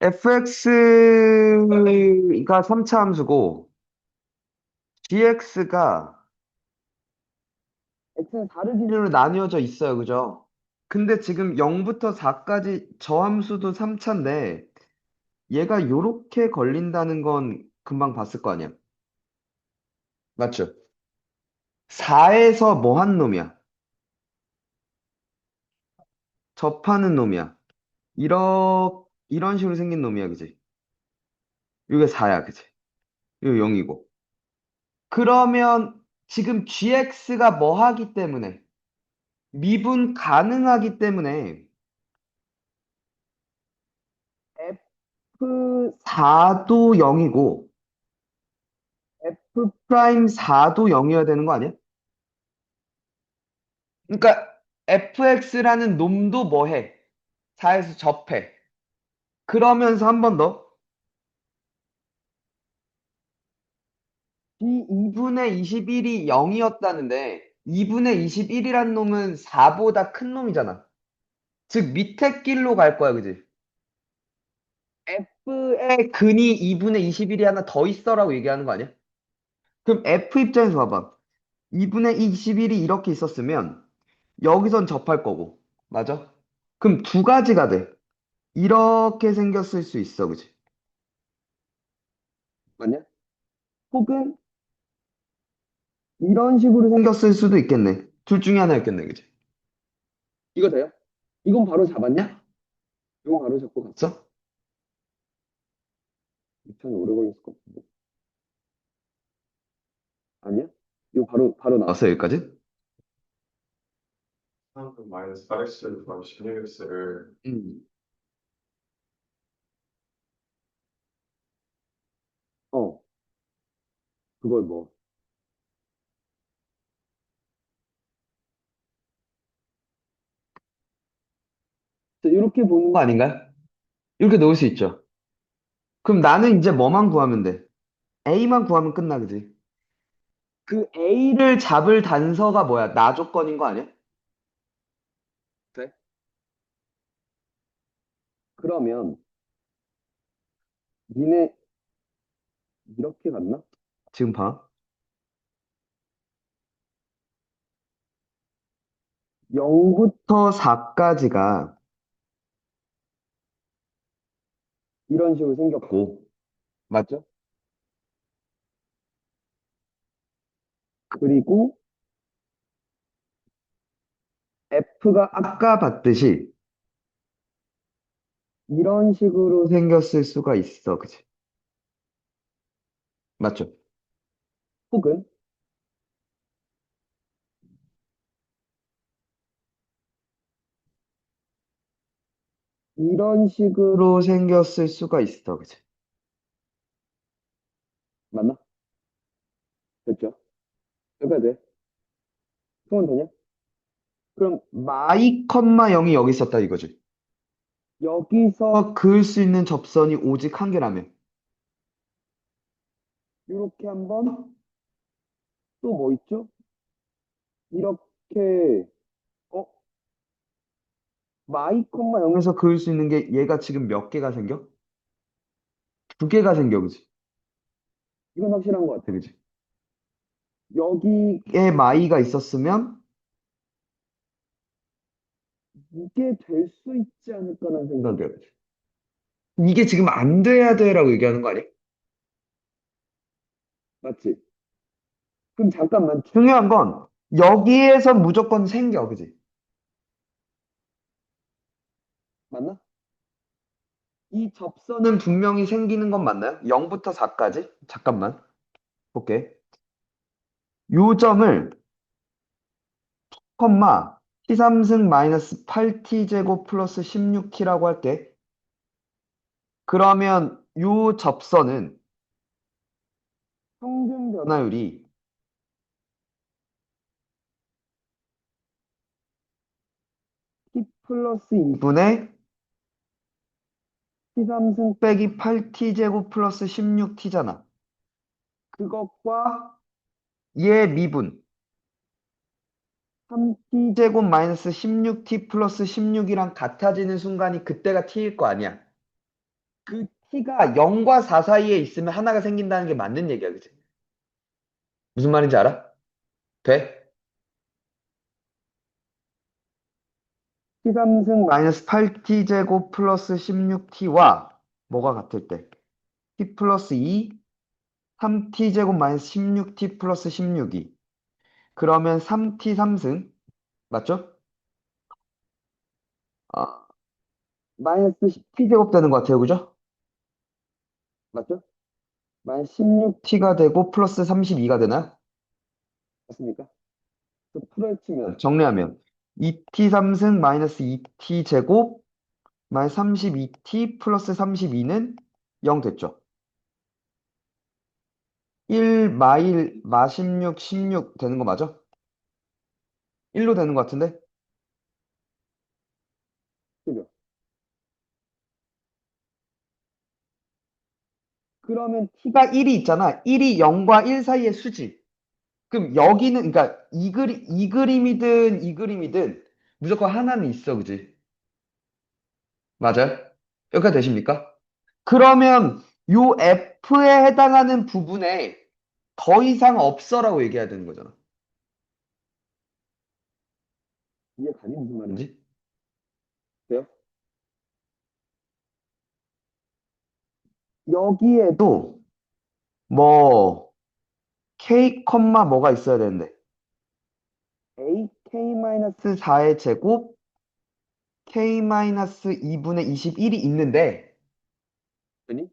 fx가 3차 함수고 gx가 x는 다른 기준으로 나뉘어져 있어요. 그죠? 근데 지금 0부터 4까지 저 함수도 3차인데 얘가 요렇게 걸린다는 건 금방 봤을 거 아니야. 맞죠? 4에서 뭐 한 놈이야? 접하는 놈이야. 이런 식으로 생긴 놈이야. 그지? 이게 4야. 그지? 이거 0이고. 그러면 지금 gx가 뭐 하기 때문에 미분 가능하기 때문에 F4도 0이고 F 프라임 4도 0이어야 되는 거 아니야? 그러니까 fx라는 놈도 뭐 해? 4에서 접해. 그러면서 한 번 더. 이 2분의 21이 0이었다는데 2분의 21이라는 놈은 4보다 큰 놈이잖아. 즉 밑에 길로 갈 거야, 그지? f의 근이 2분의 21이 하나 더 있어라고 얘기하는 거 아니야? 그럼 f 입장에서 봐봐. 2분의 21이 이렇게 있었으면 여기선 접할 거고. 맞아? 그럼 두 가지가 돼. 이렇게 생겼을 수 있어, 그지? 맞냐? 혹은 이런 식으로 생겼을 수도 있겠네. 둘 중에 하나였겠네, 그지? 이거 돼요? 이건 바로 잡았냐? 이거 바로 잡고 갔어? 참 오래 걸렸을 것 같은데. 아니야? 이거 바로 나왔어, 여기까지? 3분 마이너스 8x를 구하면 16x를 음. 어, 그걸 뭐. 이렇게 보는 거 아닌가요? 이렇게 넣을 수 있죠. 그럼 나는 이제 뭐만 구하면 돼? A만 구하면 끝나, 그지? 그 A를 잡을 단서가 뭐야? 나 조건인 거 아니야? 돼? 그러면 니네 이렇게 갔나? 지금 봐. 0부터 4까지가 이런 식으로 생겼고, 맞죠? 그리고 F가 아까 봤듯이 이런 식으로 생겼을 수가 있어, 그치? 맞죠? 혹은 이런 식으로 생겼을 수가 있어, 그치? 맞나? 됐죠? 여기까지 돼? 그러면 되냐? 그럼 마이 컴마 0이 여기 있었다 이거지. 여기서 그을 수 있는 접선이 오직 한 개라면. 이렇게 한번 또 뭐 있죠? 이렇게 어 마이 컴마 0에서 그을 수 있는 게 얘가 지금 몇 개가 생겨? 두 개가 생겨, 그지? 이건 확실한 것 같아, 그지? 여기에 마이가 있었으면 이게 될 수 있지 않을까라는 생각이야, 그지? 이게 지금 안 돼야 돼라고 얘기하는 거 아니야? 맞지? 그럼 잠깐만. 중요한 건 여기에서 무조건 생겨, 그지? 맞나? 이 접선은 분명히 생기는 건 맞나요? 0부터 4까지? 잠깐만. 볼게. 요 점을 콤마 t3승 마이너스 8t제곱 플러스 16t라고 할게. 그러면 요 접선은 평균 변화율이 t 플러스 2분의 t3승 빼기 8t제곱 플러스 16t잖아. 그것과 얘 미분 3t제곱 마이너스 16t 플러스 16이랑 같아지는 순간이 그때가 t일 거 아니야. 그 t가 0과 4 사이에 있으면 하나가 생긴다는 게 맞는 얘기야, 그치? 무슨 말인지 알아? 돼? t3승 마이너스 8t제곱 플러스 16t와 뭐가 같을 때? t 플러스 2, 3t제곱 마이너스 16t 플러스 16이. 그러면 3t 3승, 맞죠? 아, 마이너스 10t제곱 되는 것 같아요, 그죠? 맞죠? 마이너스 16t가 되고 플러스 32가 되나요? 맞습니까? 또 풀어치면 정리하면 2t 3승 마이너스 2t 제곱 마이너스 32t 플러스 32는 0 됐죠. 1 마일 마 16, 16 되는 거 맞아? 1로 되는 거 같은데? 그죠? 그러면 t가 1이 있잖아. 1이 0과 1 사이의 수지. 그럼 여기는 그러니까 이 그림이든 이 그림이든 무조건 하나는 있어, 그지? 맞아요? 여기까지 되십니까? 그러면 요 F에 해당하는 부분에 더 이상 없어라고 얘기해야 되는 거잖아. 이해 가니 무슨 말인지? 돼요? 여기에도 뭐 k, 뭐가 있어야 되는데 ak-4의 제곱 k-2분의 21이 있는데 아니?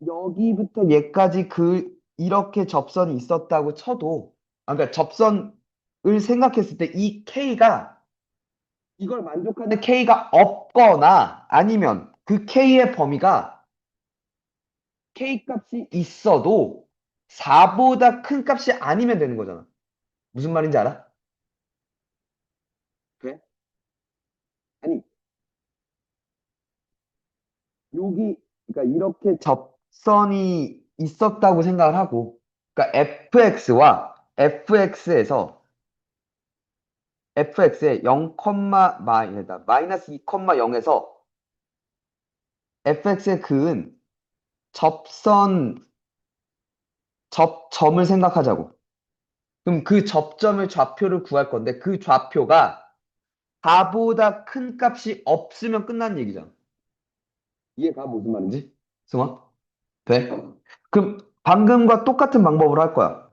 여기부터 얘까지 그 이렇게 접선이 있었다고 쳐도 그러니까 접선을 생각했을 때 이 k가 이걸 만족하는 k가 없거나 아니면 그 k의 범위가 k 값이 있어도 4보다 큰 값이 아니면 되는 거잖아. 무슨 말인지 알아? 돼? 아니, 여기, 그러니까 이렇게 접선이 있었다고 생각을 하고, 그러니까 fx에 0, 마이너스 2,0에서 fx의 그은 접선, 접점을 생각하자고. 그럼 그 접점의 좌표를 구할 건데 그 좌표가 4보다 큰 값이 없으면 끝나는 얘기잖아. 이해가 무슨 말인지? 승아? 돼? 그럼 방금과 똑같은 방법으로 할 거야.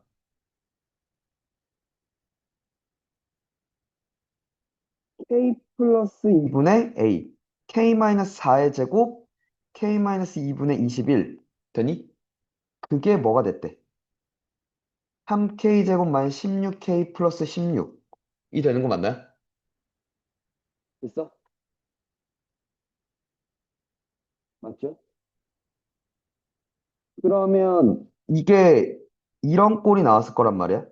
k 플러스 2분의 a, k 마이너스 4의 제곱, k 마이너스 2분의 21 되니? 그게 뭐가 됐대? 3k 제곱 마이너스 16k 플러스 16이 되는 거 맞나요? 됐어? 맞죠? 그러면 이게 이런 꼴이 나왔을 거란 말이야.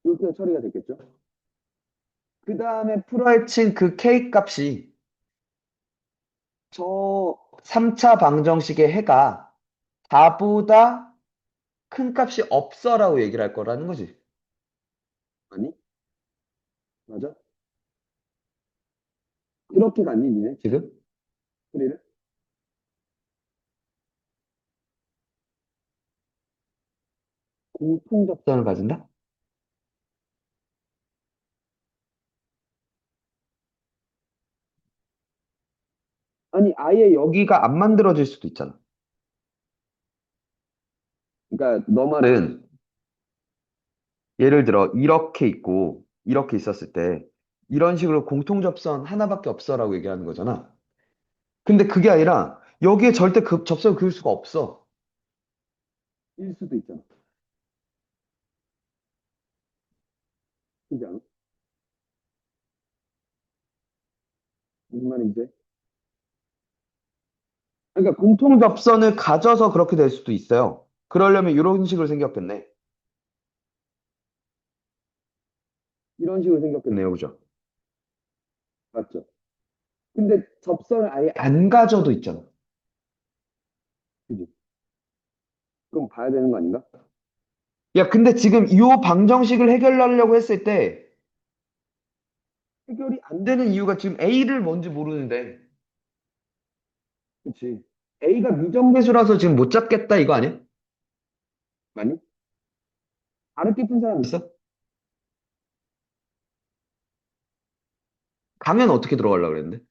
이렇게 처리가 됐겠죠? 그 다음에 풀어헤친 그 k 값이 저 3차 방정식의 해가 4보다 큰 값이 없어라고 얘기를 할 거라는 거지. 아니, 맞아? 그렇게 갔니, 니네, 지금? 소리를? 공통접선을 가진다? 아니, 아예 여기가 안 만들어질 수도 있잖아. 그러니까 너 말은 예를 들어 이렇게 있고 이렇게 있었을 때 이런 식으로 공통접선 하나밖에 없어라고 얘기하는 거잖아. 근데 그게 아니라 여기에 절대 그 접선을 그을 수가 없어. 일 수도 있잖아. 그지 않아? 무슨 말인지? 그러니까 공통 접선을 가져서 그렇게 될 수도 있어요. 그러려면 이런 식으로 생겼겠네. 이런 식으로 생겼겠네요, 그죠? 맞죠? 근데 접선을 아예 안 가져도 있잖아. 그지? 그럼 봐야 되는 거 아닌가? 야, 근데 지금 이 방정식을 해결하려고 했을 때 해결이 안 되는 이유가 지금 A를 뭔지 모르는데. 그치. A가 미정계수라서 지금 못 잡겠다 이거 아니야? 많이? 다르게 푼 사람 있어? 있어? 강연 어떻게 들어가려고 그랬는데?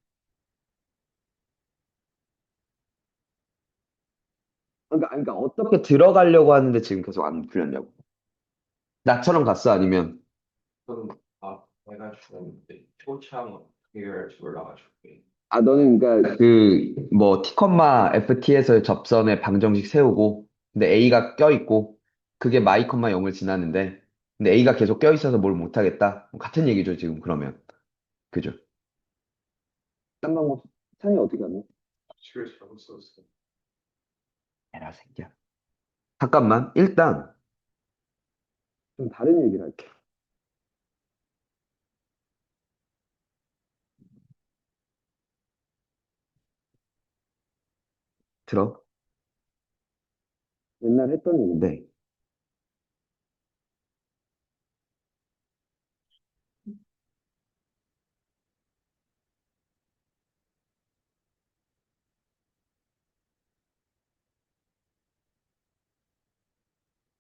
그러니까 어떻게 들어가려고 하는데 지금 계속 안 풀렸냐고. 나처럼 갔어? 아니면 좀, 해가지고, 이제 초창 어떻게 해야 할지 몰라가지고. 아, 너는 그러니까 그 뭐 T, FT에서 접선에 방정식 세우고 근데 A가 껴있고 그게 마이, 0을 지나는데 근데 A가 계속 껴있어서 뭘 못하겠다. 같은 얘기죠 지금 그러면. 그죠? 딴 방법 찬이 어떻게 하냐? 식을 잘못 썼어. 에라 새끼야. 잠깐만. 일단 좀 다른 얘기를 할게. 들어. 옛날 했던 얘기인데. 네.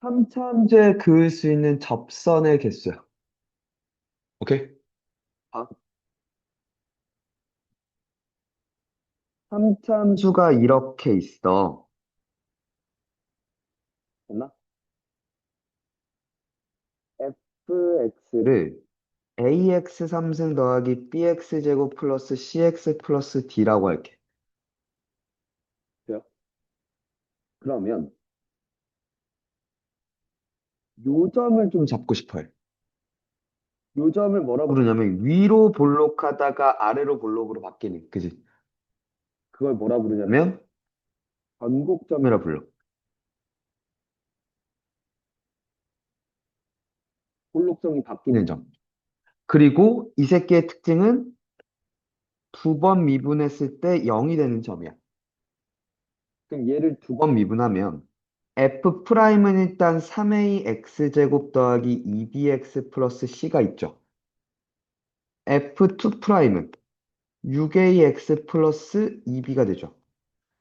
3차함수에 그을 수 있는 접선의 개수야. 오케이? 아, 3차함수가 이렇게 있어. 됐나? fx를 ax 3승 더하기 bx 제곱 플러스 cx 플러스 d라고 할게. 돼요? 그러면 요점을 좀 잡고 싶어 해. 요점을 뭐라고 부르냐면 위로 볼록하다가 아래로 볼록으로 바뀌는. 그지? 그걸 뭐라 부르냐면 그러면 변곡점이라 점이라 불러. 볼록성이 바뀌는 바뀌는 점. 그리고 이 새끼의 특징은 두 번 미분했을 때 0이 되는 점이야. 그럼 얘를 두 번 미분하면 f 프라임은 일단 3ax 제곱 더하기 2bx 플러스 c가 있죠. f2 프라임은 6ax 플러스 2b가 되죠.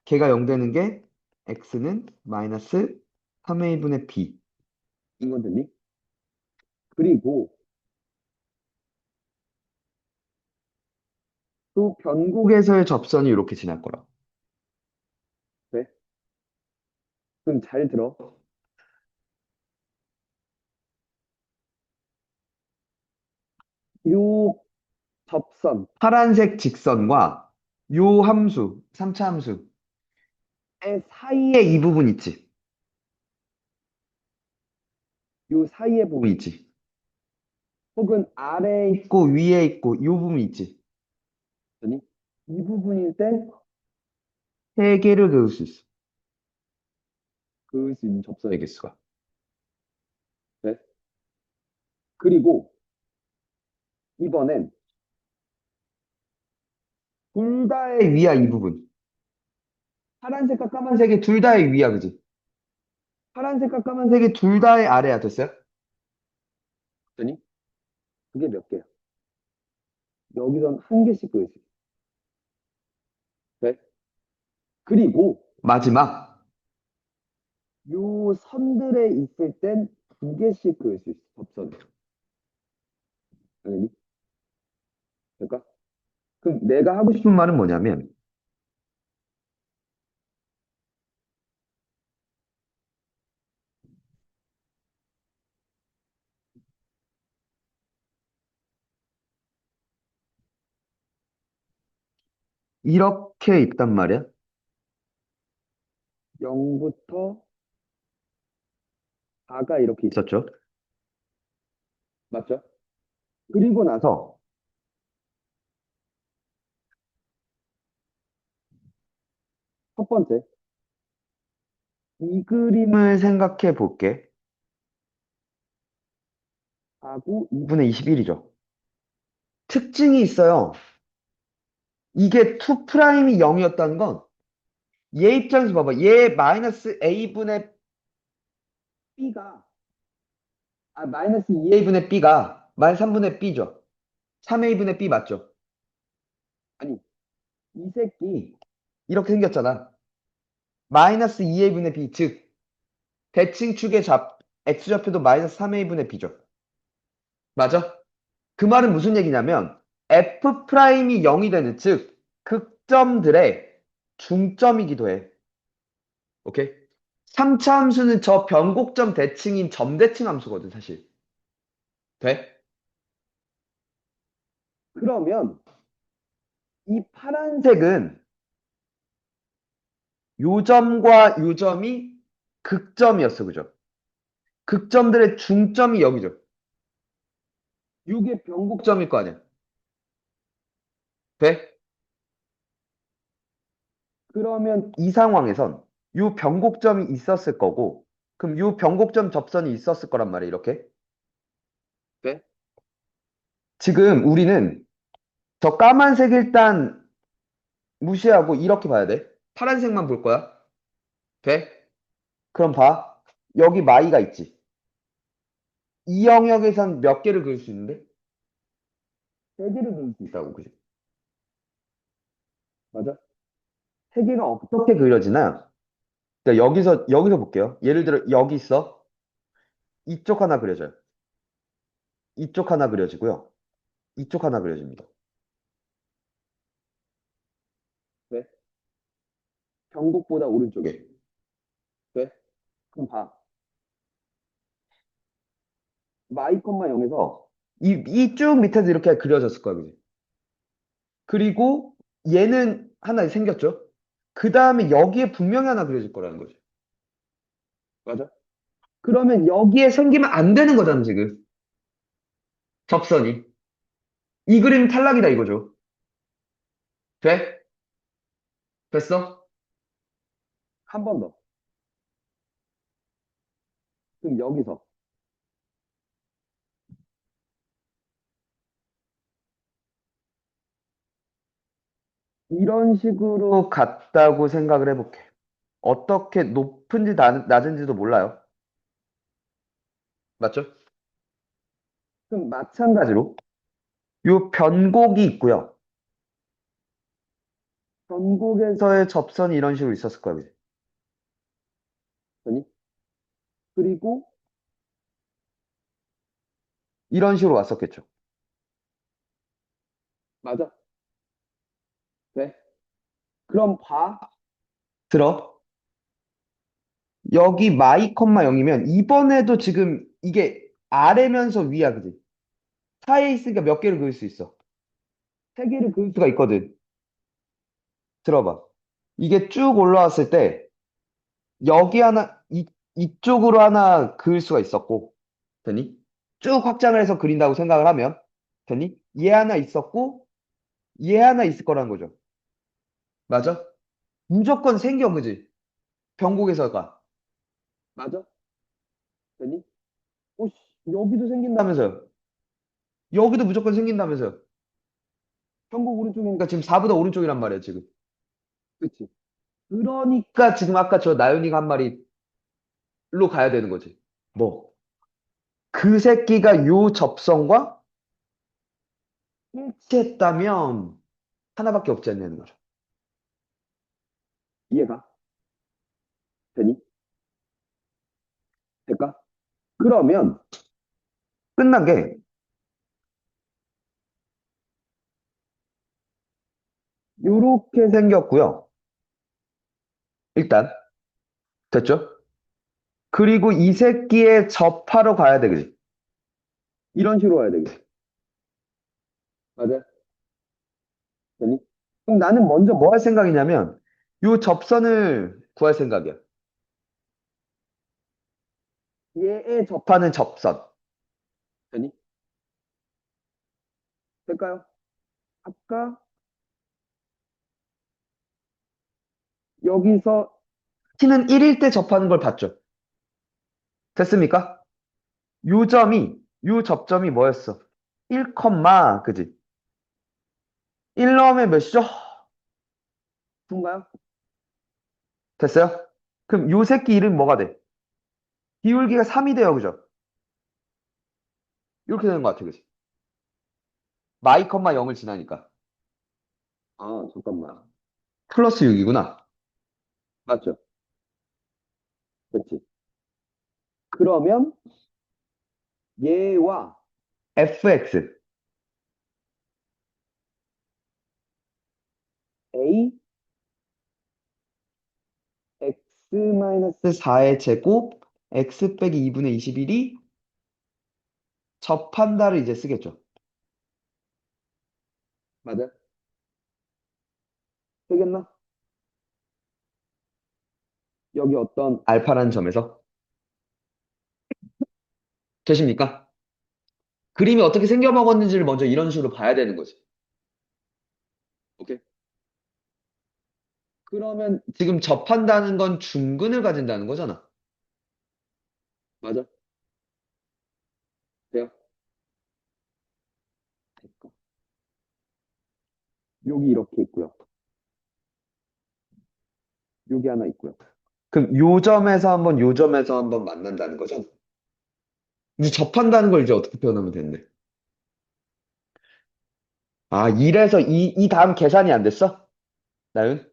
걔가 0 되는 게 x는 마이너스 3a분의 b. 인건 됐니? 그리고 또 변곡에서의 접선이 이렇게 지날 거라. 네? 그럼 잘 들어. 요 접선의 파란색 직선과 요 함수, 3차 함수의 사이에 이 부분 있지. 요 사이에 부분 부분 있지. 혹은 아래에 있고 위에 있고 요 부분 있지. 있더니 이 부분일 때 세 개를 그을 수 있어. 그을 수 있는 접선의 개수. 개수가. 네? 그리고 이번엔 둘 다의 위야 이 부분. 파란색과 까만색이 둘 다의 위야, 그지? 파란색과 까만색이 둘 다의 아래야, 됐어요? 했더니 그게 몇 개야? 여기선 한 개씩 그을 수 있어. 네? 그리고 마지막. 요 선들에 있을 땐 두 개씩 그을 수 있어. 접선. 당연히. 될까? 그럼 내가 하고 싶은 싶은 말은 뭐냐면, 이렇게 있단 말이야. 0부터 4가 이렇게 있어. 있었죠? 맞죠? 그리고 나서 그래서 첫 번째 이 그림을 생각해 볼게. 하고 2분의 21이죠. 특징이 있어요. 이게 2 프라임이 0이었다는 건 얘 입장에서 봐봐. 얘 마이너스 a분의 B가, 마이너스 2a분의 b가 마이너스 3분의 b죠. 3a분의 b 맞죠? 아니, 이 새끼 이렇게 생겼잖아. 마이너스 2a분의 b, 즉 대칭축의 x좌표도 마이너스 3a분의 b죠. 맞아? 그 말은 무슨 얘기냐면 f'이 0이 되는, 즉 극점들의 중점이기도 해. 오케이? 3차 함수는 저 변곡점 대칭인 점대칭 함수거든, 사실. 돼? 그러면 이 파란색은 요점과 요점이 극점이었어, 그죠? 극점들의 중점이 여기죠. 이게 변곡점일 거 아니야. 돼? 그러면 이 상황에선 이 변곡점이 있었을 거고, 그럼 이 변곡점 접선이 있었을 거란 말이야, 이렇게. 돼? 지금 우리는 저 까만색 일단 무시하고 이렇게 봐야 돼. 파란색만 볼 거야. 돼? 그럼 봐. 여기 마이가 있지. 이 영역에선 몇 개를 그릴 수 있는데? 세 개를 그릴 수 있다고, 그지? 맞아? 세 개가 어떻게 그려지나? 자, 여기서 볼게요. 예를 들어, 여기 있어. 이쪽 하나 그려져요. 이쪽 하나 그려지고요. 이쪽 하나 그려집니다. 네? 경곡보다 오른쪽에. 네? 그럼 봐. 마이 콤마 0에서 이 쭉 밑에도 이렇게 그려졌을 거야, 그지? 그리고 얘는 하나 생겼죠? 그 다음에 여기에 분명히 하나 그려질 거라는 거죠. 맞아? 그러면 여기에 생기면 안 되는 거잖아, 지금. 접선이. 이 그림 탈락이다, 이거죠. 돼? 됐어? 한 번 더. 그럼 여기서. 이런 식으로 갔다고 생각을 해볼게. 어떻게 높은지 낮은지도 몰라요. 맞죠? 그럼 마찬가지로 요 변곡이 있고요. 변곡에서의 접선이 이런 식으로 있었을 거예요. 그지? 아니? 그리고 이런 식으로 왔었겠죠. 맞아? 네. 그럼 봐. 들어. 여기 마이 컴마 0이면 이번에도 지금 이게 아래면서 위야, 그지? 사이에 있으니까 몇 개를 그릴 수 있어? 세 개를 그릴 수가 있거든. 들어봐. 이게 쭉 올라왔을 때 여기 하나, 이쪽으로 하나 그을 수가 있었고, 되니? 쭉 확장을 해서 그린다고 생각을 하면, 되니? 얘 하나 있었고, 얘 하나 있을 거라는 거죠. 맞아? 무조건 생겨, 그지? 변곡에서가. 맞아? 되니? 오, 여기도 생긴다면서요. 여기도 무조건 생긴다면서요. 변곡 오른쪽이니까 지금 4보다 오른쪽이란 말이에요, 지금. 그치? 그러니까 지금 아까 저 나연이가 한 말이로 가야 되는 거지. 뭐? 그 새끼가 요 접선과 일치했다면 하나밖에 없지 않냐는 거죠. 이해가 되니? 될까? 그러면 끝난 게 요렇게 생겼고요. 일단 됐죠? 그리고 이 새끼의 접하러 가야 되겠지. 이런 식으로 가야 되겠지. 맞아? 되니? 그럼 나는 먼저 뭐 할 생각이냐면 요 접선을 구할 생각이야. 얘에 접하는 접선. 되니? 될까요? 아까 여기서 t는 1일 때 접하는 걸 봤죠? 됐습니까? 요 접점이 뭐였어? 1, 그지? 1 넣으면 몇이죠? 9인가요? 됐어요? 그럼 요 새끼 이름 뭐가 돼? 기울기가 3이 돼요, 그죠? 이렇게 되는 것 같아, 그지? 마이 컴마 0을 지나니까. 아, 잠깐만. 플러스 6이구나. 맞죠? 그렇지. 그러면 얘와 fx. a x 마이너스 4의 제곱, x 빼기 2분의 21이 접한다를 이제 쓰겠죠. 맞아? 되겠나? 여기 어떤 알파라는 점에서. 되십니까? 그림이 어떻게 생겨먹었는지를 먼저 이런 식으로 봐야 되는 거지. 오케이? 그러면 지금 접한다는 건 중근을 가진다는 거잖아. 맞아? 돼요? 됐고. 여기 이렇게 있고요. 여기 하나 있고요. 그럼 요 점에서 한번 만난다는 거죠. 이제 접한다는 걸 이제 어떻게 표현하면 되는데. 아, 1에서 이 다음 계산이 안 됐어? 나윤?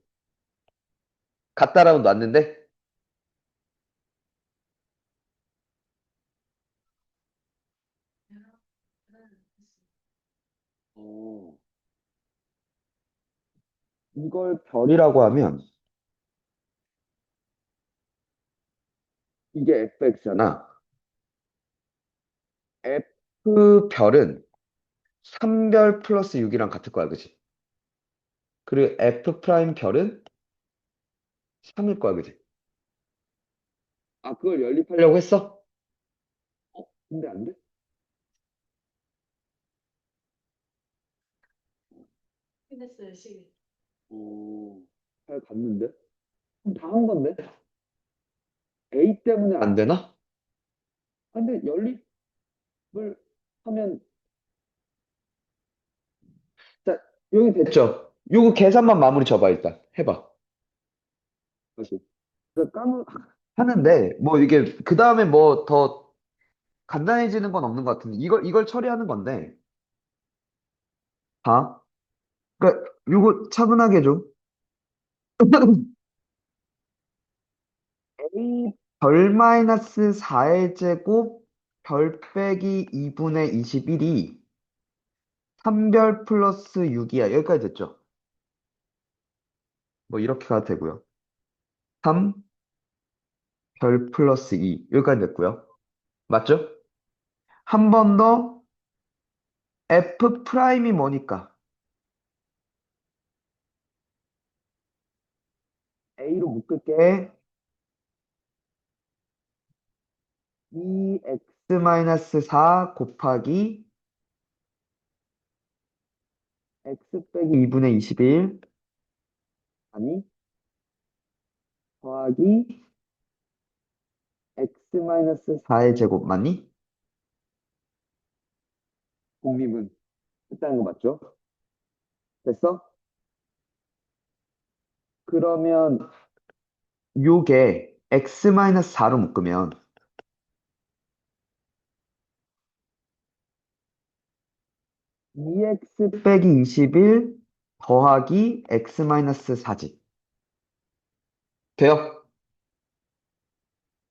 같다라고 놨는데? 어, 이걸 별이라고 하면 이게 fx잖아. F 별은 3별 플러스 6이랑 같을 거야, 그지? 그리고 F 프라임 별은 3일 거야, 그지? 아, 그걸 연립하려고 하려고 했어? 근데 안 돼? 끝냈어요, 시계. 잘 갔는데? 그럼 다 한 건데? A 때문에 안 되나? 근데 연립을 하면 자, 여기 됐죠? 요거 계산만 마무리 줘봐, 일단. 해봐. 다시. 그 까먹, 하는데, 뭐 이게, 그 다음에 뭐 더 간단해지는 건 없는 것 같은데, 이걸 처리하는 건데, 봐. 그러니까, 요거 차분하게 좀. A 별 마이너스 4의 제곱, 별 빼기 2분의 21이 3별 플러스 6이야. 여기까지 됐죠? 뭐 이렇게 가도 되고요. 3, 별 플러스 2. 여기까지 됐고요. 맞죠? 한 번 더 F 프라임이 뭐니까? A로 묶을게. 2x-4 곱하기 x 빼기 2분의 21 아니 더하기 x-4의 제곱 맞니? 공림은 했다는 거 맞죠? 됐어? 그러면 요게 x-4로 묶으면 2x 빼기 21 더하기 x-4지. 돼요?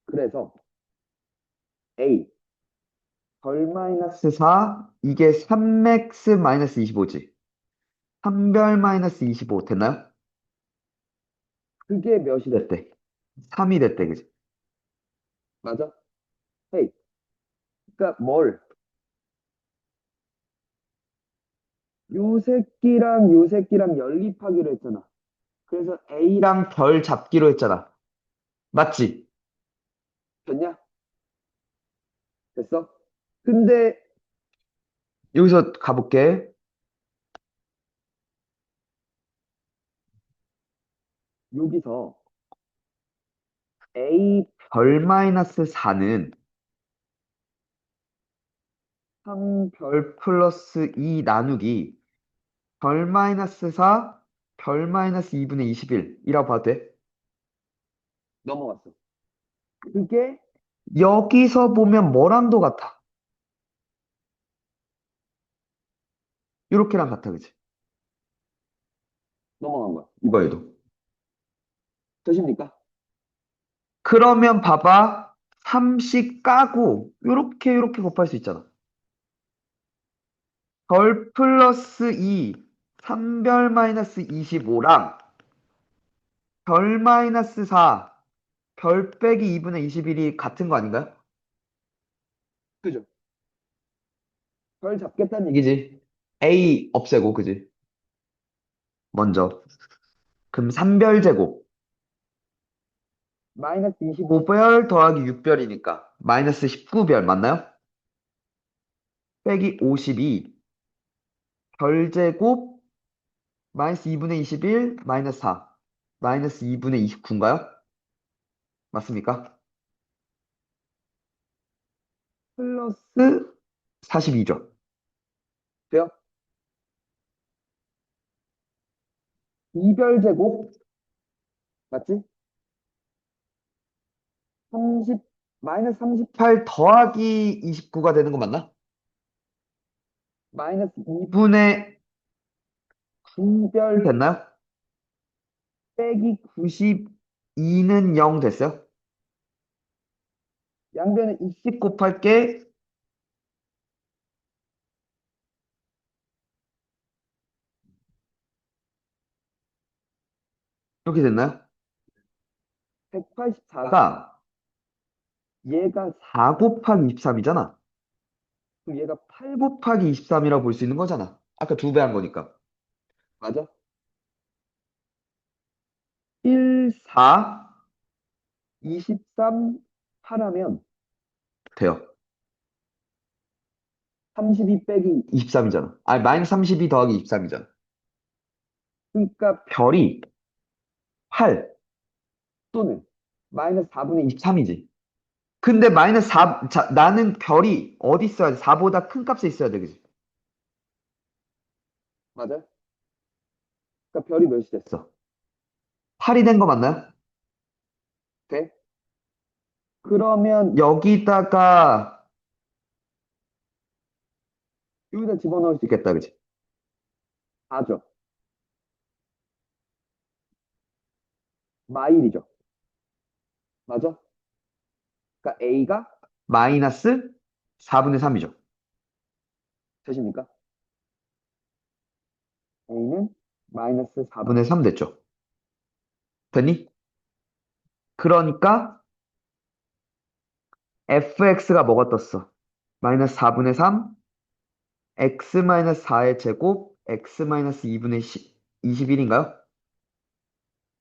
그래서 A 별 마이너스 4 이게 3x 마이너스 25지. 3별 마이너스 25 됐나요? 그게 몇이 됐 됐대. 3이 됐대, 그지? 맞아? 헤이. 그러니까 뭘? 요 새끼랑 연립하기로 했잖아. 그래서 A랑 별 잡기로 했잖아. 맞지? 됐냐? 됐어? 근데 여기서 가볼게. 여기서 A 별 마이너스 4는 3별 플러스 2 나누기 별 마이너스 4, 별 마이너스 2분의 21이라고 봐도 돼? 넘어갔어. 그게 여기서 보면 뭐랑도 같아. 요렇게랑 같아, 그지? 넘어간 거야. 이거에도. 되십니까? 그러면 봐봐. 3씩 까고 요렇게 곱할 수 있잖아. 별 플러스 2, 3별 마이너스 25랑 별 마이너스 4, 별 빼기 2분의 21이 같은 거 아닌가요? 그죠? 별 잡겠다는 얘기지. A 없애고, 그지? 먼저. 그럼 3별 제곱. 마이너스 25. 5별 더하기 6별이니까 마이너스 19별 맞나요? 빼기 52. 별 제곱 마이너스 2분의 21 마이너스 4 마이너스 2분의 29인가요? 맞습니까? 플러스 42죠. 돼요? 이별 제곱 맞지? 30 마이너스 30 8 더하기 29가 되는 거 맞나? 마이너스 2 2분의 분별 9별 됐나요? 빼기 92는 0 됐어요? 양변에 20 곱할게 이렇게 됐나요? 184가 가 얘가 4 곱하기 23이잖아. 그럼 얘가 8 곱하기 23이라고 볼 수 있는 거잖아. 아까 2배 한 거니까. 맞아? 1, 4 23 8하면 돼요. 32 빼기 23이잖아. 아니, 마이너스 32 더하기 23이잖아. 그러니까 별이 8 또는 마이너스 4분의 2 23이지. 근데 마이너스 4, 자, 나는 별이 어디 있어야 돼? 4보다 큰 값에 있어야 돼, 그지? 맞아? 그러니까 별이 몇이 됐어? 됐어. 8이 된 거 맞나요? 돼? 그러면 여기다가 여기다 집어넣을 수 있겠다, 그지? 4죠. 마일이죠. 맞아? 그러니까 A가 마이너스 4분의 3이죠. 되십니까? A는 마이너스 4분의 4분의 3 됐죠. 됐니? 그러니까 fx가 뭐가 떴어? 마이너스 4분의 3, x 마이너스 4의 제곱, x 마이너스 2분의 21인가요?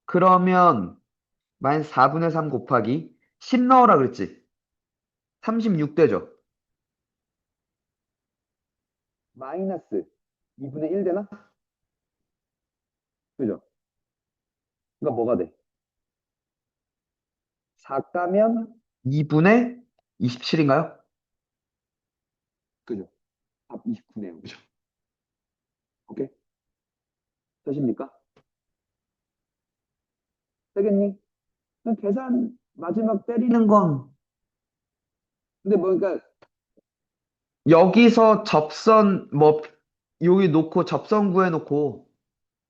그러면 마이너스 4분의 3 곱하기 10 넣으라 그랬지? 36 되죠? 마이너스 2분의 1 되나? 그죠? 그러니까 뭐가 돼? 4 까면 2분의 27인가요? 그죠? 답 29네요. 그죠? 오케이? 되십니까? 되겠니? 그럼 계산 마지막 때리는 건 근데 뭐 그러니까 여기서 접선 뭐 여기 놓고 접선 구해놓고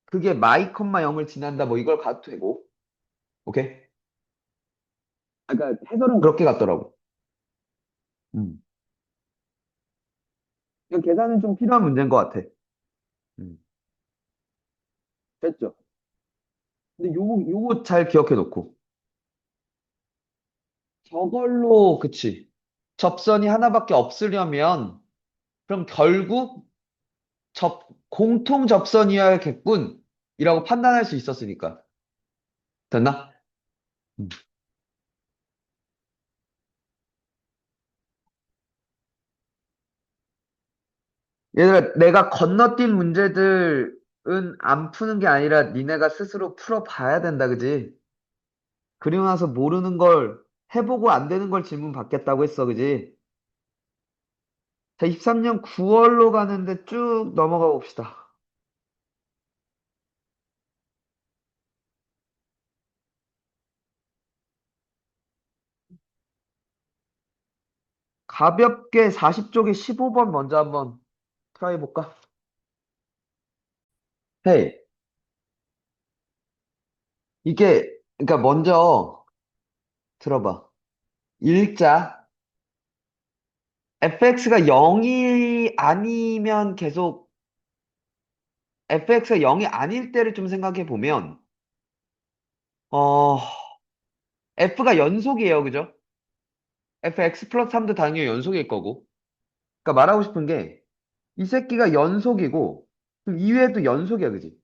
그게 마이 컴마 0을 지난다 뭐 이걸 가도 되고 오케이? 그러니까 해설은 그렇게 갔더라고. 음. 그러니까 계산은 좀 필요한 문제인 것 같아. 음. 필요했죠. 근데 요거 잘 기억해 놓고 저걸로 그치. 접선이 하나밖에 없으려면 그럼 결국 공통 접선이어야겠군이라고 판단할 수 있었으니까 됐나? 음. 얘들아 내가 건너뛴 문제들은 안 푸는 게 아니라 니네가 스스로 풀어봐야 된다 그지? 그리고 나서 모르는 걸 해보고 안 되는 걸 질문 받겠다고 했어 그지? 자 23년 9월로 가는데 쭉 넘어가 봅시다. 가볍게 40쪽에 15번 먼저 한번 트라이 해볼까? 헤이, 그러니까 먼저 들어봐. 일자, fx가 0이 아니면 계속, fx가 0이 아닐 때를 좀 생각해 보면, 어, f가 연속이에요. 그죠? fx 플러스 3도 당연히 연속일 거고. 그러니까 말하고 싶은 게, 이 새끼가 연속이고, 그럼 이외에도 연속이야. 그지?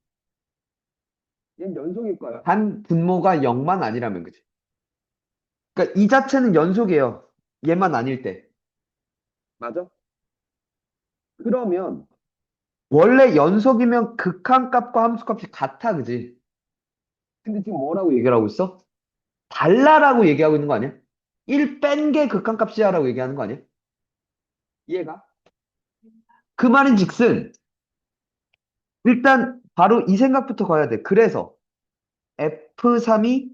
얘는 연속일 거야. 단 분모가 0만 아니라면, 그지? 그러니까 이 자체는 연속이에요. 얘만 아닐 때. 맞아? 그러면 원래 연속이면 극한값과 함수값이 같아, 그지? 근데 지금 뭐라고 얘기를 하고 있어? 달라라고 얘기하고 있는 거 아니야? 1 뺀 게 극한값이야라고 얘기하는 거 아니야? 얘가 그 말인즉슨 일단 바로 이 생각부터 가야 돼. 그래서 F3이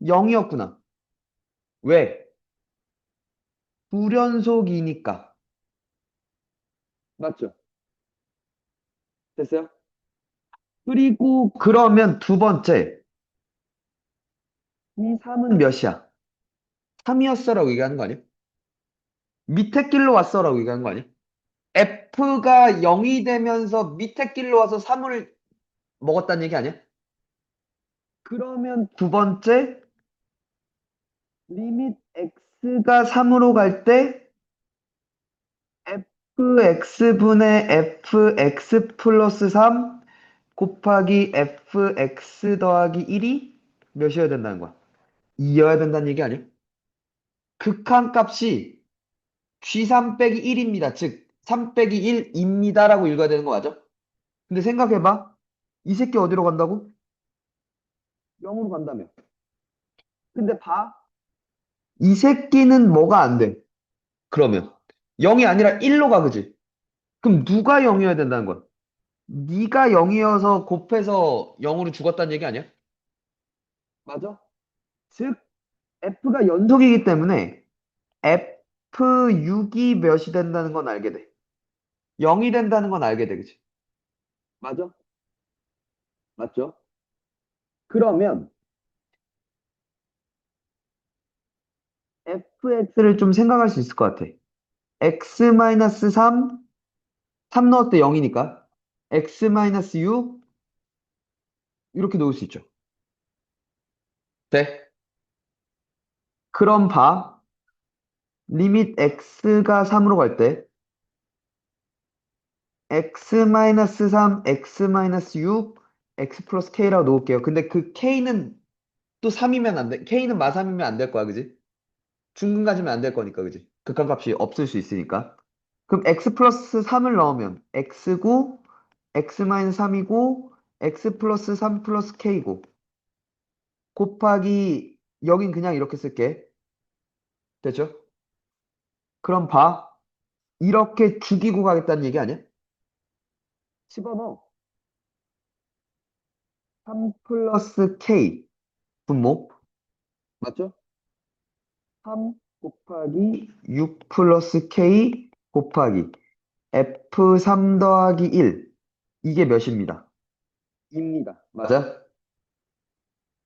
0이었구나. 왜? 불연속이니까. 맞죠? 됐어요? 그리고 그러면 두 번째, 이 3은 몇이야? 3이었어라고 얘기하는 거 아니야? 밑에 길로 왔어라고 얘기하는 거 아니야? F가 0이 되면서 밑에 길로 와서 3을 먹었다는 얘기 아니야? 그러면 두 번째, 리밋 x가 3으로 갈 때 fx분의 fx 플러스 3 곱하기 fx 더하기 1이 몇이어야 된다는 거야? 2여야 된다는 얘기 아니야? 극한값이 g3 빼기 1입니다. 즉, 3 빼기 1입니다라고 읽어야 되는 거 맞아? 근데 생각해봐. 이 새끼 어디로 간다고? 0으로 간다며. 근데 봐. 이 새끼는 뭐가 안 돼? 그러면 0이 아니라 1로 가, 그지? 그럼 누가 0이어야 된다는 거야? 네가 0이어서 곱해서 0으로 죽었다는 얘기 아니야? 맞아? 즉 F가 연속이기 때문에 F6이 몇이 된다는 건 알게 돼. 0이 된다는 건 알게 돼, 그지? 맞아? 맞죠? 그러면 fx를 좀 생각할 수 있을 것 같아. x-3, 3 넣을 때 0이니까 x-6 이렇게 놓을 수 있죠. 돼? 그럼 봐. 리밋 x가 3으로 갈 때 x-3, x-6, x 플러스 k라고 놓을게요. 근데 그 k는 또 3이면 안 돼. k는 마3이면 안 될 거야, 그지? 중근 가지면 안 될 거니까, 그지? 극한값이 없을 수 있으니까. 그럼 x 플러스 3을 넣으면 x고, x 마이너스 3이고, x 플러스 3 플러스 k고, 곱하기, 여긴 그냥 이렇게 쓸게. 됐죠? 그럼 봐. 이렇게 죽이고 가겠다는 얘기 아니야? 집어넣어. 3 플러스 k 분모. 맞죠? 3 곱하기 6 플러스 k 곱하기 f3 더하기 1. 이게 몇입니다. 2입니다. 맞아?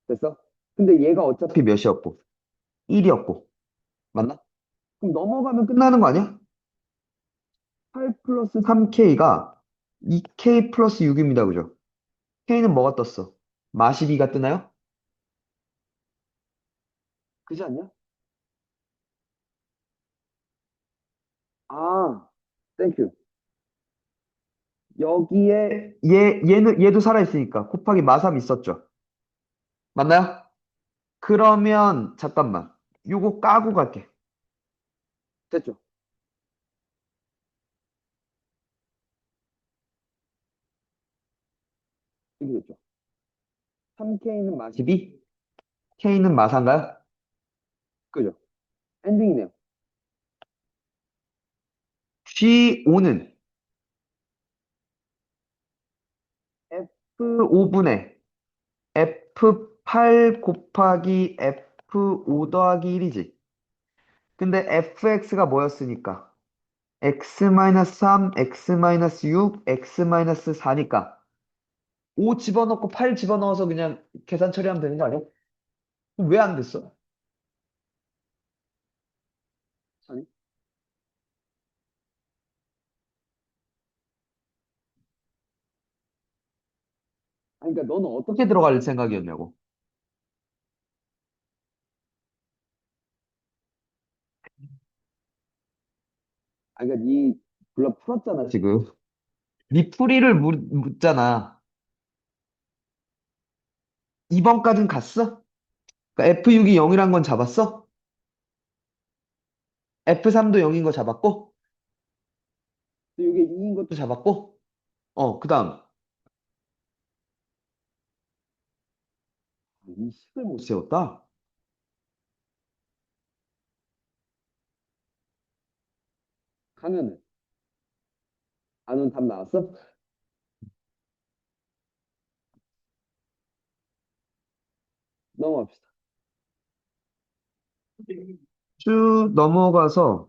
됐어? 근데 얘가 어차피 몇이었고? 1이었고. 맞나? 그럼 넘어가면 끝나는 거 아니야? 8 플러스 3k가 2k 플러스 6입니다. 그죠? k는 뭐가 떴어? 마십이가 뜨나요? 그지 않냐? 아, 땡큐. 여기에 얘도 살아있으니까 곱하기 마3 있었죠? 맞나요? 그러면 잠깐만. 요거 까고 갈게. 됐죠? 이게 됐죠? 3K는 마시 12? k는 마사인가요? 그죠? 엔딩이네요. G5는 F5분의 F8 곱하기 F5 더하기 1이지. 근데 fx가 뭐였으니까? x-3, x-6, x-4니까 5 집어넣고 8 집어넣어서 그냥 계산 처리하면 되는 거 아니야? 왜 안 됐어? 아니, 아니, 그러니까 너는 어떻게, 어떻게 들어갈 생각이었냐고. 아니, 그러니까 니 불러 풀었잖아. 지금. 네 풀이를 묻잖아. 2번까진 갔어? 그러니까 F6이 0이란 건 잡았어? F3도 0인 거 잡았고? 이게 2인 것도 또 잡았고? 그 다음. 이 식을 못 못 세웠다? 하면은 아는 답 나왔어? 넘어갑시다. 쭉 넘어가서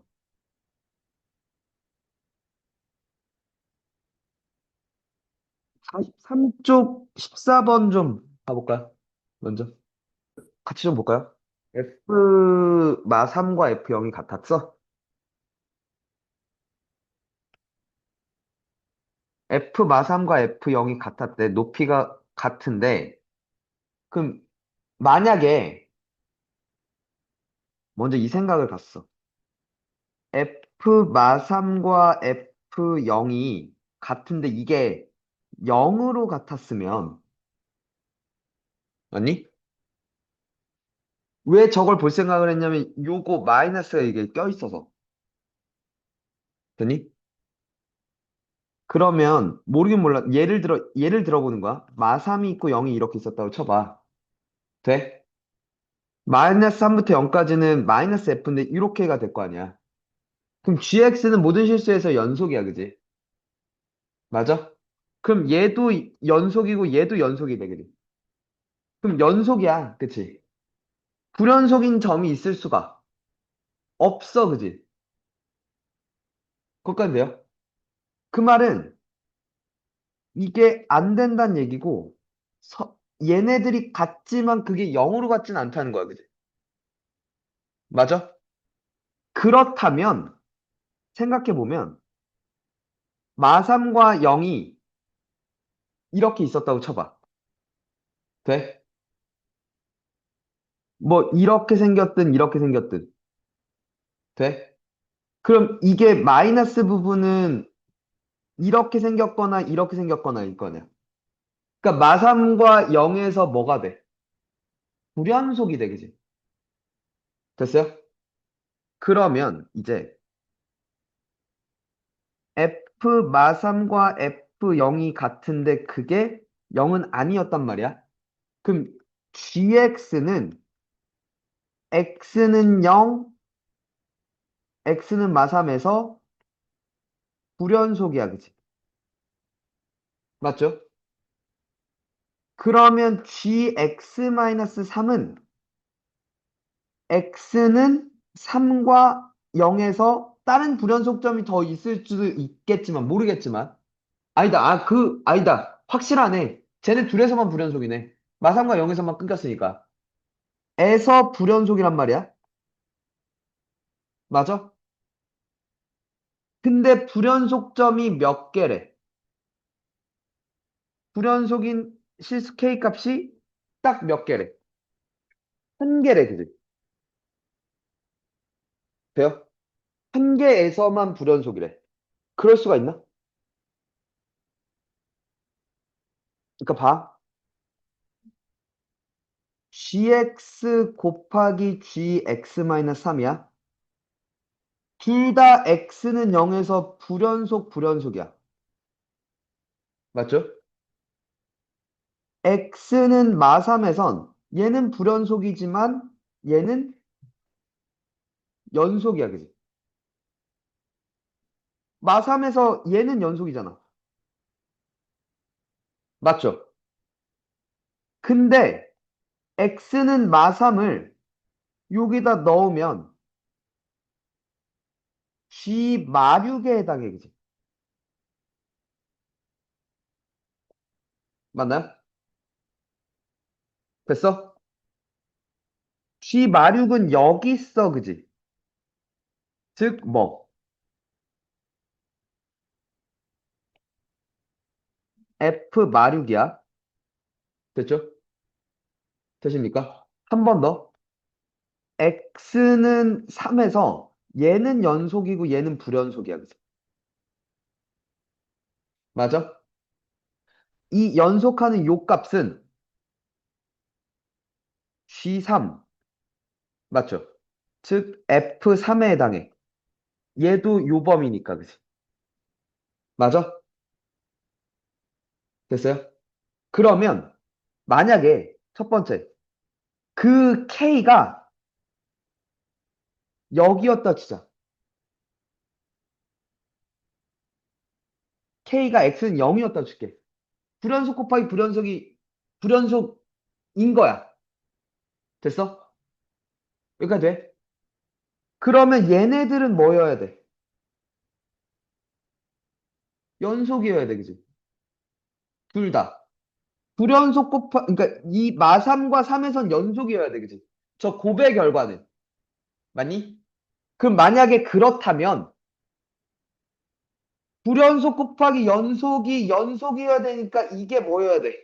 43쪽 14번 좀 가볼까요? 먼저. 같이 좀 볼까요? F 마3과 F0이 같았어? F 마3과 F0이 같았대. 높이가 같은데, 그럼 만약에 먼저 이 생각을 갔어. F 마3과 F0이 같은데 이게 0으로 같았으면, 아니? 왜 저걸 볼 생각을 했냐면, 요거 마이너스가 이게 껴있어서. 되니? 그러면, 모르긴 몰라. 예를 들어보는 거야. 마3이 있고 0이 이렇게 있었다고 쳐봐. 돼? 마이너스 3부터 0까지는 마이너스 F인데 이렇게가 될 거 아니야. 그럼 GX는 모든 실수에서 연속이야, 그지? 맞아? 그럼 얘도 연속이고 얘도 연속이 돼, 그지? 그럼 연속이야, 그치? 불연속인 점이 있을 수가 없어, 그지? 거기까지 돼요? 그 말은 이게 안 된다는 얘기고, 얘네들이 같지만 그게 0으로 같진 않다는 거야, 그지? 맞아? 그렇다면, 생각해보면, 마3과 0이 이렇게 있었다고 쳐봐. 돼? 뭐, 이렇게 생겼든, 이렇게 생겼든. 돼? 그럼 이게 마이너스 부분은 이렇게 생겼거나, 이렇게 생겼거나일 거냐? 그러니까 마3과 0에서 뭐가 돼? 불연속이 되겠지. 됐어요? 그러면 이제 F 마3과 F0이 같은데 그게 0은 아니었단 말이야. 그럼 X는 0, X는 마3에서 불연속이야, 그치? 맞죠? 그러면 GX-3은 X는 3과 0에서 다른 불연속점이 더 있을 수도 있겠지만, 모르겠지만. 아니다, 아니다. 확실하네. 쟤네 둘에서만 불연속이네. 마3과 0에서만 끊겼으니까. 에서 불연속이란 말이야. 맞아? 근데 불연속점이 몇 개래? 불연속인 실수 K 값이 딱 몇 개래? 한 개래, 그지? 돼요? 한 개에서만 불연속이래. 그럴 수가 있나? 그러니까 봐. gx 곱하기 gx-3이야. 둘 다 x는 0에서 불연속이야. 맞죠? x는 마3에선 얘는 불연속이지만 얘는 연속이야, 그지? 마3에서 얘는 연속이잖아. 맞죠? 근데 x는 마3을 여기다 넣으면 G 마륙에 해당해, 그지? 맞나요? 됐어? G 마륙은 여기 있어, 그지? 즉, 뭐, F 마륙이야. 됐죠? 되십니까? 한 번 더. X는 3에서 얘는 연속이고 얘는 불연속이야, 그지? 맞아? 이 연속하는 요 값은 G3, 맞죠? 즉, F3에 해당해. 얘도 요 범위니까, 그지? 맞아? 됐어요? 그러면, 만약에, 첫 번째, 그 K가 여기였다 치자. K가 X는 0이었다 줄게. 불연속 곱하기 불연속이 불연속인 거야. 됐어? 여기까지 돼? 그러면 얘네들은 뭐여야 돼? 연속이어야 돼, 그지? 둘 다. 불연속 그러니까 이 마3과 3에선 연속이어야 돼, 그지? 저 곱의 결과는. 맞니? 그럼 만약에 그렇다면, 불연속 곱하기 연속이 연속이어야 되니까 이게 뭐여야 돼?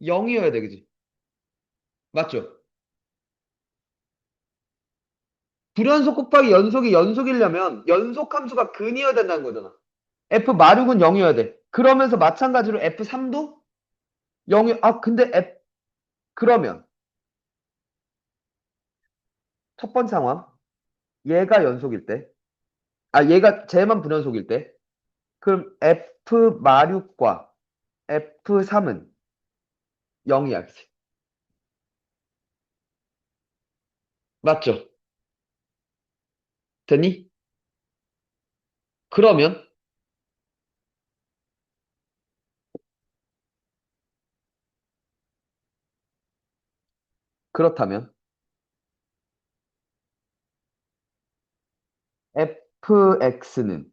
0이어야 돼, 그지? 맞죠? 불연속 곱하기 연속이 연속이려면 연속 함수가 근이어야 된다는 거잖아. F 마륙은 0이어야 돼. 그러면서 마찬가지로 F3도 0이, 근데 그러면 첫 번째 상황, 얘가 연속일 때, 얘가 쟤만 불연속일 때, 그럼 F 마륙과 F3은 0이야, 그치? 맞죠? 됐니? 그러면, 그렇다면, fx는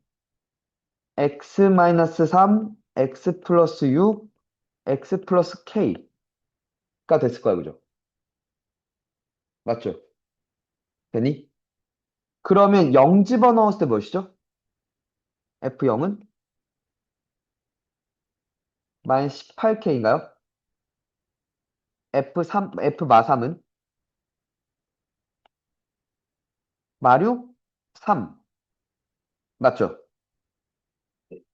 x-3, x 플러스 6, x 플러스 k가 됐을 거야, 그죠? 맞죠? 됐니? 그러면 0 집어넣었을 때 몇이죠? f0은 마이너스 18k인가요? f 마3은 마륙 3. 맞죠?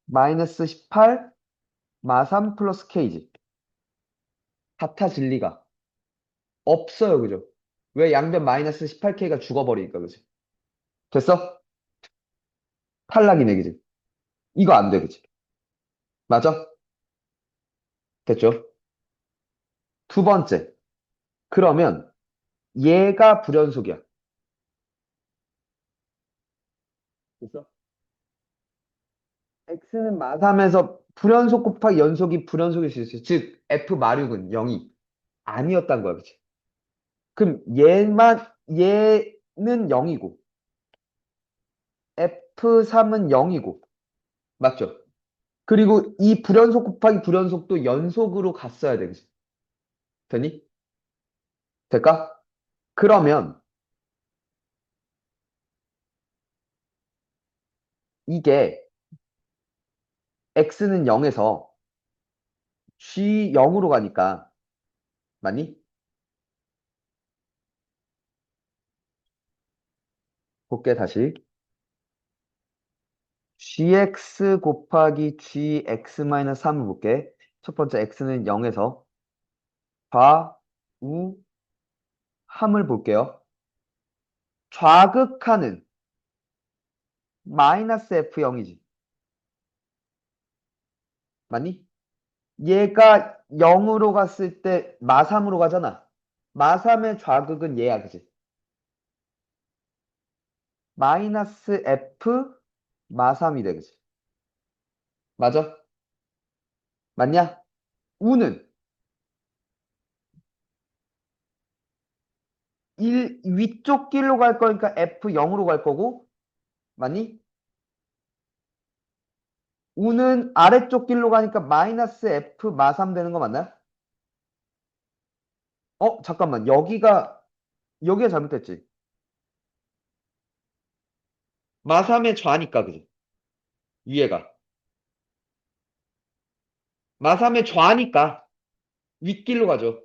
마이너스 18 마3 플러스 k지. 같아질 리가 없어요, 그죠? 왜 양변 마이너스 18k가 죽어버리니까, 그지? 됐어? 탈락이네, 그지? 이거 안 돼, 그지? 맞아? 됐죠? 두 번째. 그러면 얘가 불연속이야. 됐어? x는 마3에서 불연속 곱하기 연속이 불연속일 수 있어요. 즉, f 마륙은 0이 아니었단 거야, 그지? 그럼 얘는 0이고, f3은 0이고, 맞죠? 그리고 이 불연속 곱하기 불연속도 연속으로 갔어야 돼, 그지? 되니? 될까? 그러면 이게 x는 0에서 g 0으로 가니까, 맞니? 볼게, 다시. gx 곱하기 gx-3을 볼게. 첫 번째 x는 0에서 좌우 함을 볼게요. 좌극하는 마이너스 f0이지. 맞니? 얘가 0으로 갔을 때 마3으로 가잖아. 마3의 좌극은 얘야, 그지? 마이너스 f 마3이 돼, 그지? 맞아? 맞냐? 우는 위쪽 길로 갈 거니까 f0으로 갈 거고, 맞니? 우는 아래쪽 길로 가니까 마이너스 F 마3 되는 거 맞나요? 잠깐만. 여기가 잘못됐지. 마3의 좌니까, 그지? 위에가. 마3의 좌니까 윗길로 가죠.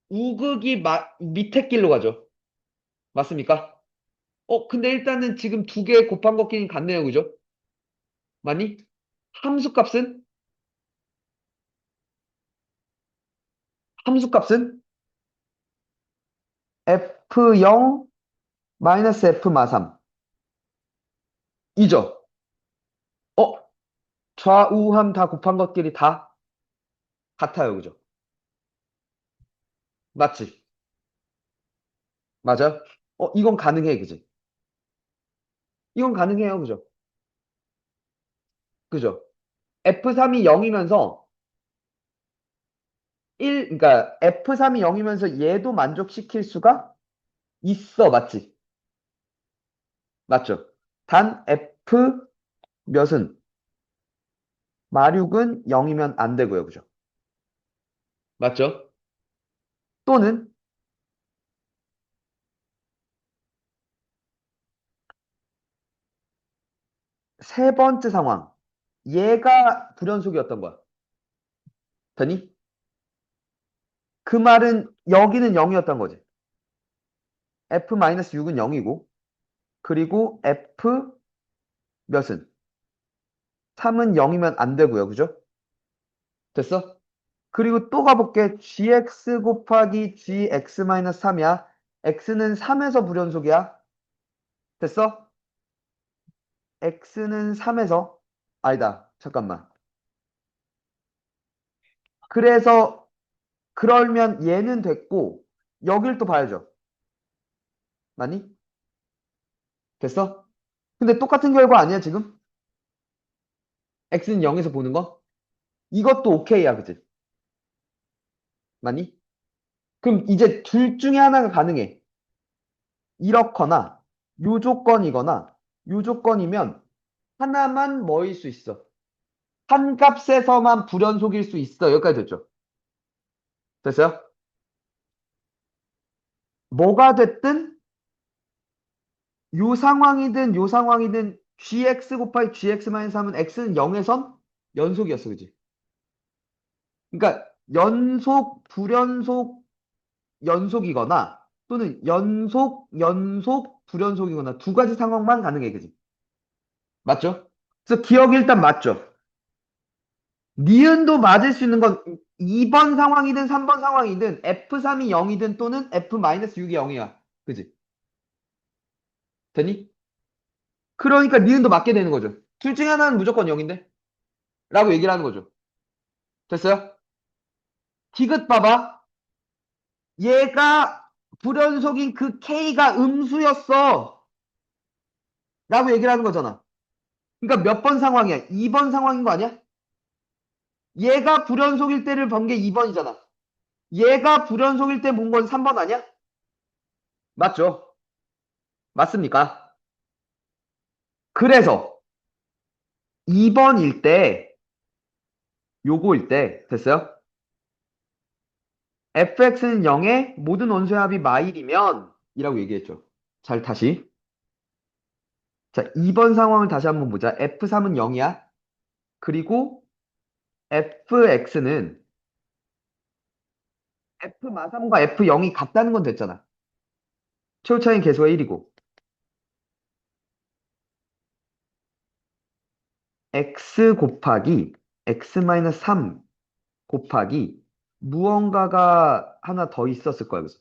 우극이 밑에 길로 가죠. 맞습니까? 근데 일단은 지금 두 개 곱한 것끼리 같네요. 그죠? 맞니? 함수값은? 함수값은? F0 마이너스 F 마3. 이죠? 어? 좌우함 다 곱한 것끼리 다 같아요. 그죠? 맞지? 맞아요? 이건 가능해. 그지? 이건 가능해요. 그죠? 그죠? F3이 0이면서 그러니까 F3이 0이면서 얘도 만족시킬 수가 있어. 맞지? 맞죠? 단 F 몇은 마륙은 0이면 안 되고요. 그죠? 맞죠? 또는 세 번째 상황. 얘가 불연속이었던 거야. 되니? 그 말은 여기는 0이었던 거지. F-6은 0이고 그리고 F 몇은? 3은 0이면 안 되고요. 그죠? 됐어? 그리고 또 가볼게. gx 곱하기 gx-3이야. x는 3에서 불연속이야. 됐어? x는 3에서 아니다. 잠깐만. 그래서 그러면 얘는 됐고 여길 또 봐야죠. 맞니? 됐어? 근데 똑같은 결과 아니야 지금? x는 0에서 보는 거? 이것도 오케이야. 그치? 맞니? 그럼 이제 둘 중에 하나가 가능해. 이렇거나 요 조건이거나 요 조건이면 하나만 뭐일 수 있어. 한 값에서만 불연속일 수 있어. 여기까지 됐죠? 됐어요? 뭐가 됐든 요 상황이든 gx 곱하기 gx-3은 x는 0에선 연속이었어. 그지? 그러니까 연속, 불연속, 연속이거나 또는 연속, 연속, 불연속이거나 두 가지 상황만 가능해. 그지? 맞죠? 그래서 기억이 일단 맞죠? 니은도 맞을 수 있는 건 2번 상황이든 3번 상황이든 F3이 0이든 또는 F-6이 0이야. 그지? 되니? 그러니까 니은도 맞게 되는 거죠. 둘 중에 하나는 무조건 0인데? 라고 얘기를 하는 거죠. 됐어요? 디귿 봐봐. 얘가 불연속인 그 K가 음수였어. 라고 얘기를 하는 거잖아. 그러니까 몇 번 상황이야? 2번 상황인 거 아니야? 얘가 불연속일 때를 본 게 2번이잖아. 얘가 불연속일 때 본 건 3번 아니야? 맞죠? 맞습니까? 그래서 2번일 때, 요거일 때, 됐어요? fx는 0에 모든 원소의 합이 마일이면, 이라고 얘기했죠. 잘 다시. 자, 2번 상황을 다시 한번 보자. f3은 0이야. 그리고 fx는 f-3과 f0이 같다는 건 됐잖아. 최후 차이는 계수가 1이고. x 곱하기 x-3 곱하기 무언가가 하나 더 있었을 거야. 그래서.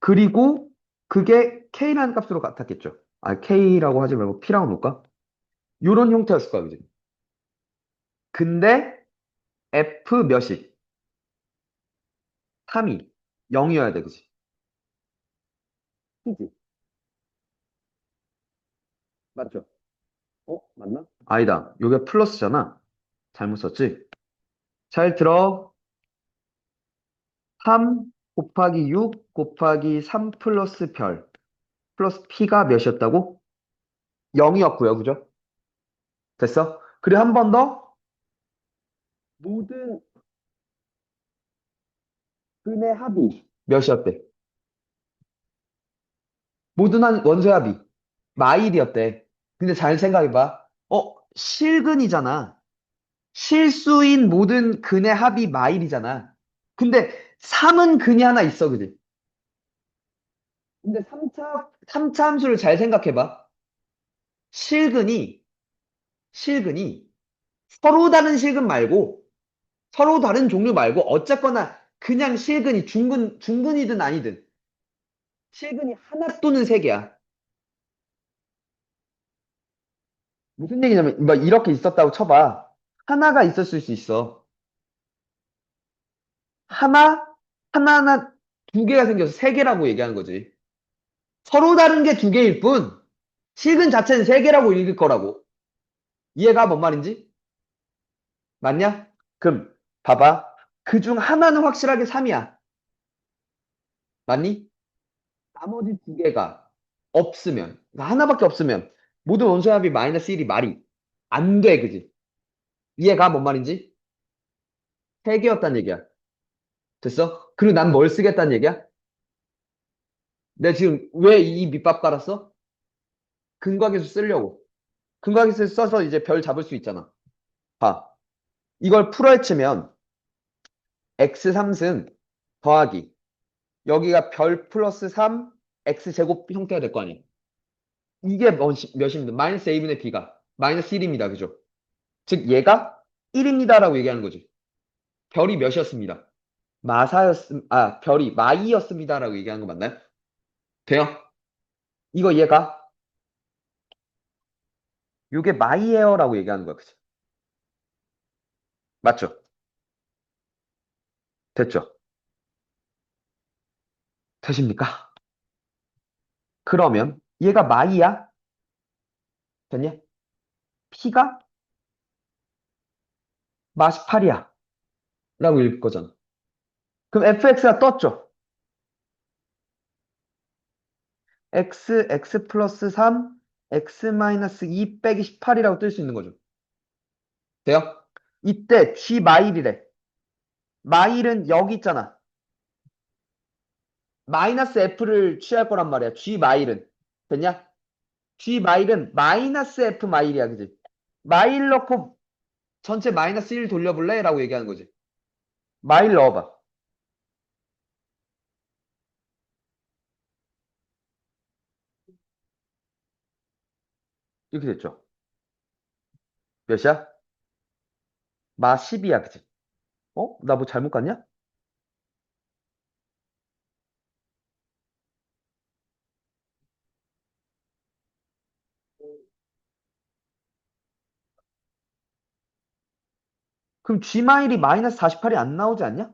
그리고 그게 k라는 값으로 같았겠죠. k라고 하지 말고 p라고 놓을까? 요런 형태였을 거야. 그지? 근데 f 몇이? 3이 0이어야 돼. 그지? 그지? 맞죠? 맞나? 아니다. 요게 플러스잖아. 잘못 썼지? 잘 들어. 3 곱하기 6 곱하기 3 플러스 별 플러스 p가 몇이었다고? 0이었고요. 그죠? 됐어? 그래, 한 번 더? 모든 근의 합이 몇이었대? 모든 원소의 합이 마일이었대. 근데 잘 생각해봐. 실근이잖아. 실수인 모든 근의 합이 마일이잖아. 근데 3은 근이 하나 있어, 그지? 근데 3차 함수를 잘 생각해봐. 실근이, 실근이 서로 다른 실근 말고, 서로 다른 종류 말고, 어쨌거나 그냥 실근이 중근이든 아니든, 실근이 하나 또는 세 개야. 무슨 얘기냐면, 막 이렇게 있었다고 쳐봐. 하나가 있었을 수 있어. 하나, 하나나 두 개가 생겨서 세 개라고 얘기하는 거지. 서로 다른 게 두 개일 뿐, 실근 자체는 세 개라고 읽을 거라고. 이해가 뭔 말인지? 맞냐? 그럼, 봐봐. 그 중 하나는 확실하게 3이야. 맞니? 나머지 두 개가 없으면, 그러니까 하나밖에 없으면, 모든 원소의 합이 마이너스 1이 말이 안 돼, 그지? 이해가 뭔 말인지? 세 개였단 얘기야. 됐어? 그리고 난 뭘 쓰겠다는 얘기야? 내가 지금 왜 이 밑밥 깔았어? 근각에서 쓰려고. 근각에서 써서 이제 별 잡을 수 있잖아. 봐. 이걸 풀어헤치면 x3승 더하기 여기가 별 플러스 3 x제곱 형태가 될 거 아니야. 이게 몇입니다. 마이너스 a분의 b가 마이너스 1입니다. 그죠? 즉 얘가 1입니다라고 얘기하는 거지. 별이 몇이었습니다. 별이 마이였습니다라고 얘기하는 거 맞나요? 돼요? 이거 얘가 요게 마이에어라고 얘기하는 거야. 그죠? 맞죠? 됐죠? 되십니까? 그러면 얘가 마이야? 됐냐? P가 마시8이야 라고 읽을 거잖아. 그럼 fx가 떴죠? x 플러스 3, x 마이너스 2 빼기 18이라고 뜰 수 있는 거죠. 돼요? 이때 g 마일이래. 마일은 여기 있잖아. 마이너스 f를 취할 거란 말이야. g 마일은. 됐냐? g 마일은 마이너스 f 마일이야. 그지? 마일 넣고 전체 마이너스 1 돌려볼래? 라고 얘기하는 거지. 마일 넣어봐. 이렇게 됐죠? 몇이야? 마 10이야. 그지? 나 뭐 잘못 갔냐? 그럼 g 마일이 마이너스 48이 안 나오지 않냐?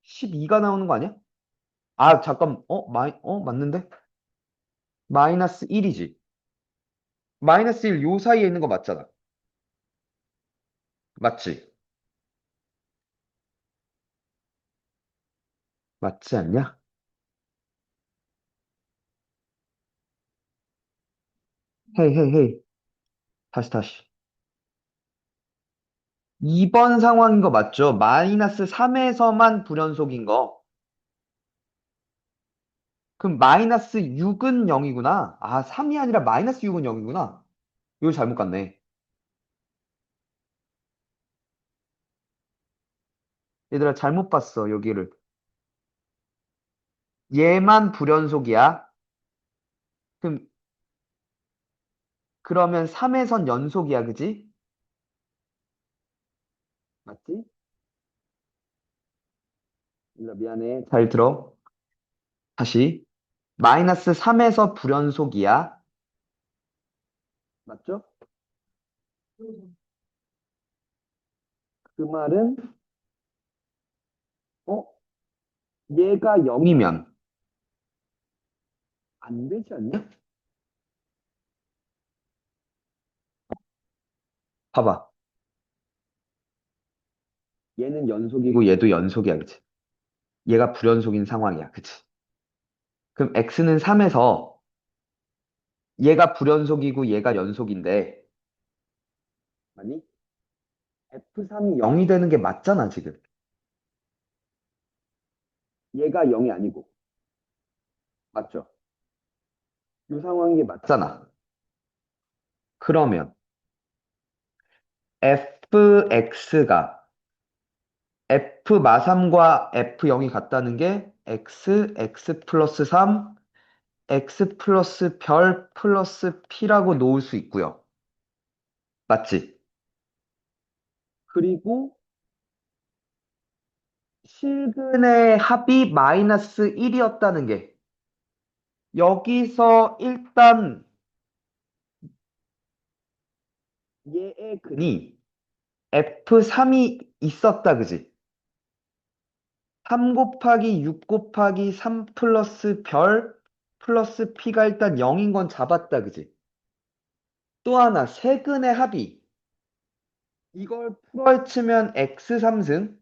12가 나오는 거 아니야? 아, 잠깐, 맞는데? 마이너스 1이지. 마이너스 1 요 사이에 있는 거 맞잖아. 맞지? 맞지 않냐? 헤이, 헤이, 헤이. 다시. 2번 상황인 거 맞죠? 마이너스 3에서만 불연속인 거. 그럼 마이너스 6은 0이구나. 아, 3이 아니라 마이너스 6은 0이구나. 이거 잘못 갔네. 얘들아, 잘못 봤어, 여기를. 얘만 불연속이야. 그러면 3에선 연속이야, 그지? 맞지? 일로 미안해. 잘 들어. 다시. 마이너스 3에서 불연속이야. 맞죠? 그 말은, 어? 얘가 0이면 안 되지 않냐? 봐봐. 얘는 연속이고 얘도 연속이야, 그치? 얘가 불연속인 상황이야, 그치? 그럼 x는 3에서 얘가 불연속이고 얘가 연속인데 맞니? F3이 0이 되는 게 맞잖아, 지금. 얘가 0이 아니고. 맞죠? 이 상황이 맞 맞잖아. 그러면 fx가 f 마삼과 f0이 같다는 게 x 플러스 3, x 플러스 별 플러스 p라고 놓을 수 있고요. 맞지? 그리고 실근의 합이 마이너스 1이었다는 게 여기서 일단 얘의 근이 F3이 있었다, 그지? 3 곱하기 6 곱하기 3 플러스 별 플러스 P가 일단 0인 건 잡았다, 그지? 또 하나, 세근의 합이 이걸 풀어헤치면 X3승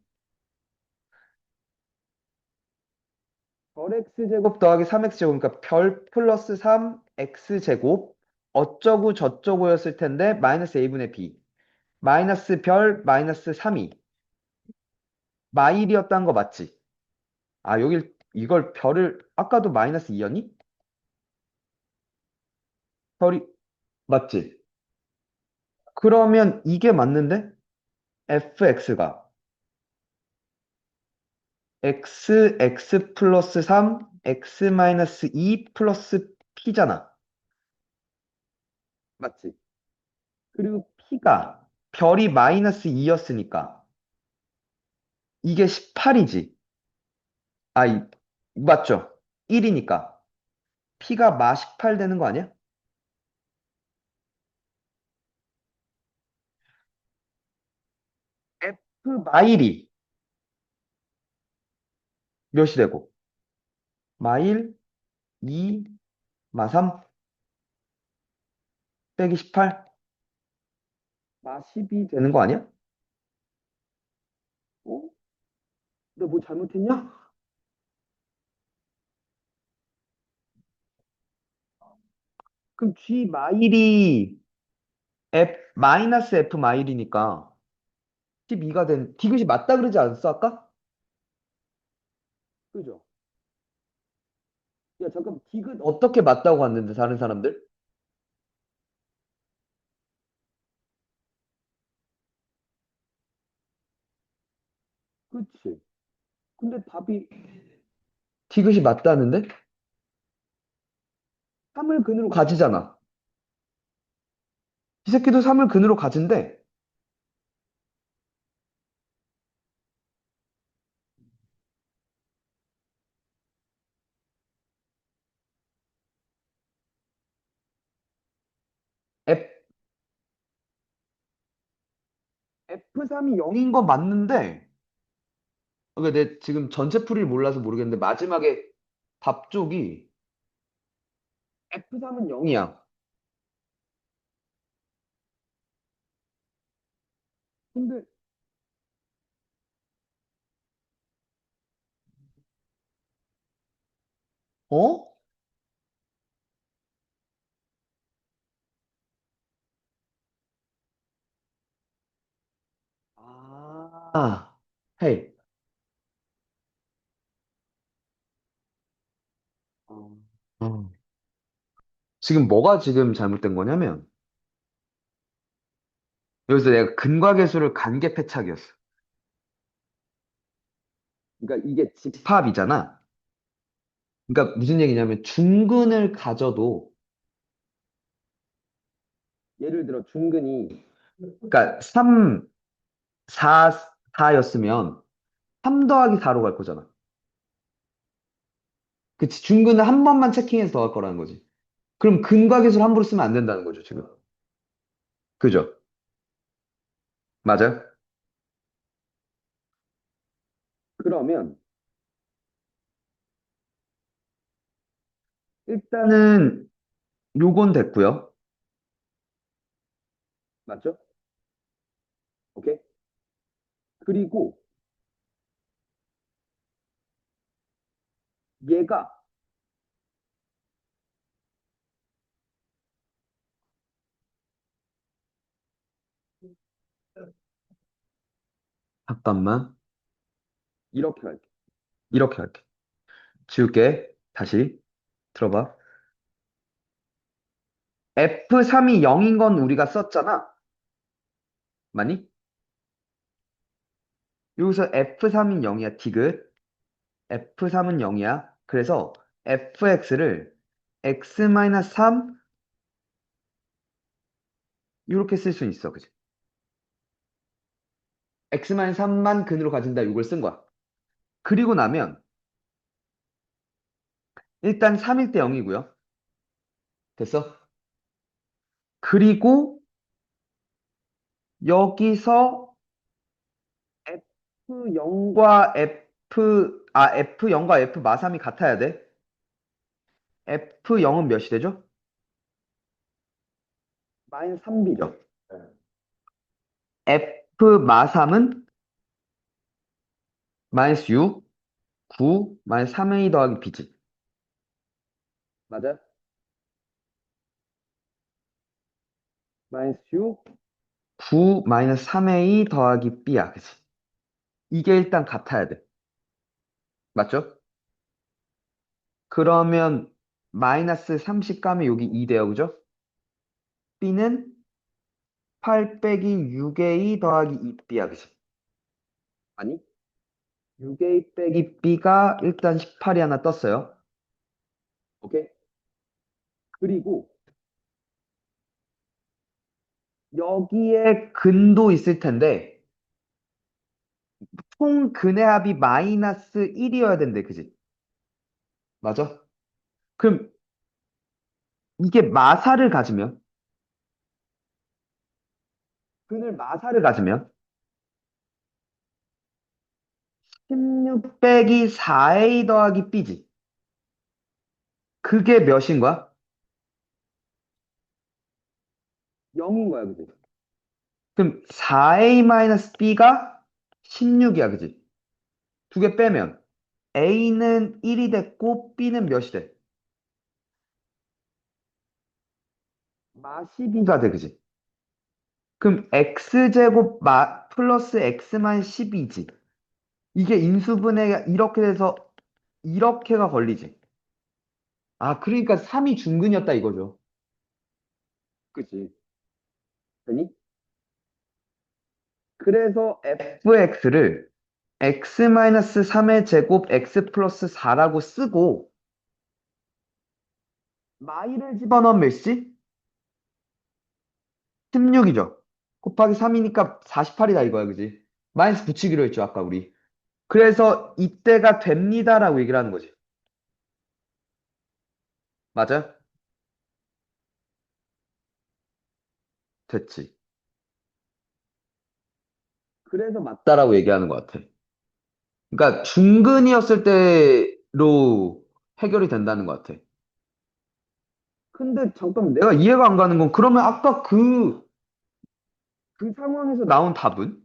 별 X제곱 더하기 3X제곱 그러니까 별 플러스 3 X제곱 어쩌고 저쩌고였을 텐데 마이너스 A분의 B 마이너스 별 마이너스 3이 마일이었다는 거 맞지? 아, 여길 이걸 별을 아까도 마이너스 2였니? 별이 맞지? 그러면 이게 맞는데 fx가 x 플러스 3 x 마이너스 2 플러스 p잖아. 맞지? 그리고 p가 별이 마이너스 2였으니까 이게 18이지. 맞죠? 1이니까 p가 마 18 되는 거 아니야? f 마일이 몇이 되고 마일 2 마 3 빼기 18 마 12 되는 거 아니야? 어? 내가 뭐 잘못했냐? 그럼 G 마일이 마이너스 F 마일이니까 12가 된, 디귿이 맞다 그러지 않았어, 아까? 그죠? 야, 잠깐, 디귿 어떻게 맞다고 갔는데, 다른 사람들? 그치. 근데 답이 디귿이 맞다는데? 3을 근으로 가지잖아. 이 새끼도 3을 근으로 가진대. F3이 0인 거 맞는데, 그러니까 내 지금 전체 풀이를 몰라서 모르겠는데, 마지막에 답 쪽이 F3은 0이야. 근데, 어? 아, 헤이. 어. 어. 지금 뭐가 지금 잘못된 거냐면, 여기서 내가 근과계수를 간접해착이었어. 그러니까 이게 집합이잖아. 그러니까 무슨 얘기냐면 중근을 가져도 예를 들어 중근이 그러니까 3, 4, 4였으면 3 더하기 4로 갈 거잖아. 그치? 중근을 한 번만 체킹해서 더할 거라는 거지. 그럼 근과계수를 함부로 쓰면 안 된다는 거죠, 지금. 그죠? 맞아요? 그러면 일단은 요건 됐고요. 맞죠? 오케이? 그리고 얘가 잠깐만. 이렇게 할게. 이렇게 할게. 지울게. 다시 들어봐. F3이 0인 건 우리가 썼잖아. 맞니? 여기서 F3인 0이야, 디귿. F3은 0이야. 그래서 fx를 x-3 이렇게 쓸 수 있어. 그지? x-3만 근으로 가진다. 이걸 쓴 거야. 그리고 나면 일단 3일 때 0이고요. 됐어? 그리고 여기서 F0과 F0과 F 마삼이 같아야 돼. F0은 몇이 되죠? 마이너스 3b죠. F 마삼은 마이너스 6, 9, 마이너스 3a 더하기 b지. 맞아? 마이너스 6, 9 마이너스 3a 더하기 b야. 그치? 이게 일단 같아야 돼. 맞죠? 그러면 마이너스 30 가면 여기 2 돼요. 그죠? b는 8 빼기 6a 더하기 2b야. 그치? 아니? 6a 빼기 b가 일단 18이 하나 떴어요. 오케이? 그리고 여기에 근도 있을 텐데 총 근의 합이 마이너스 1이어야 된대. 그지? 맞아? 그럼 이게 마사를 가지면 근을 마사를 가지면 16 빼기 4a 더하기 b지. 그게 몇인 거야? 0인 거야. 그지? 그럼 4a 마이너스 b가 16이야. 그지? 두 개 빼면 a는 1이 됐고 b는 몇이 돼? 마 12가 돼. 그지? 그럼 x제곱 플러스 x만 12지. 이게 인수분해가 이렇게 돼서 이렇게가 걸리지. 아, 그러니까 3이 중근이었다 이거죠. 그치? 되니? 그래서 fx를 x-3의 제곱 x 플러스 4라고 쓰고 마이를 집어넣으면 몇이지? 16이죠. 곱하기 3이니까 48이다 이거야. 그지? 마이너스 붙이기로 했죠 아까 우리. 그래서 이때가 됩니다라고 얘기를 하는 거지. 맞아? 됐지. 그래서 맞다라고 얘기하는 것 같아. 그러니까 중근이었을 때로 해결이 된다는 것 같아. 근데 잠깐만, 내가 이해가 안 가는 건 그러면 아까 그 상황에서 나온 답은?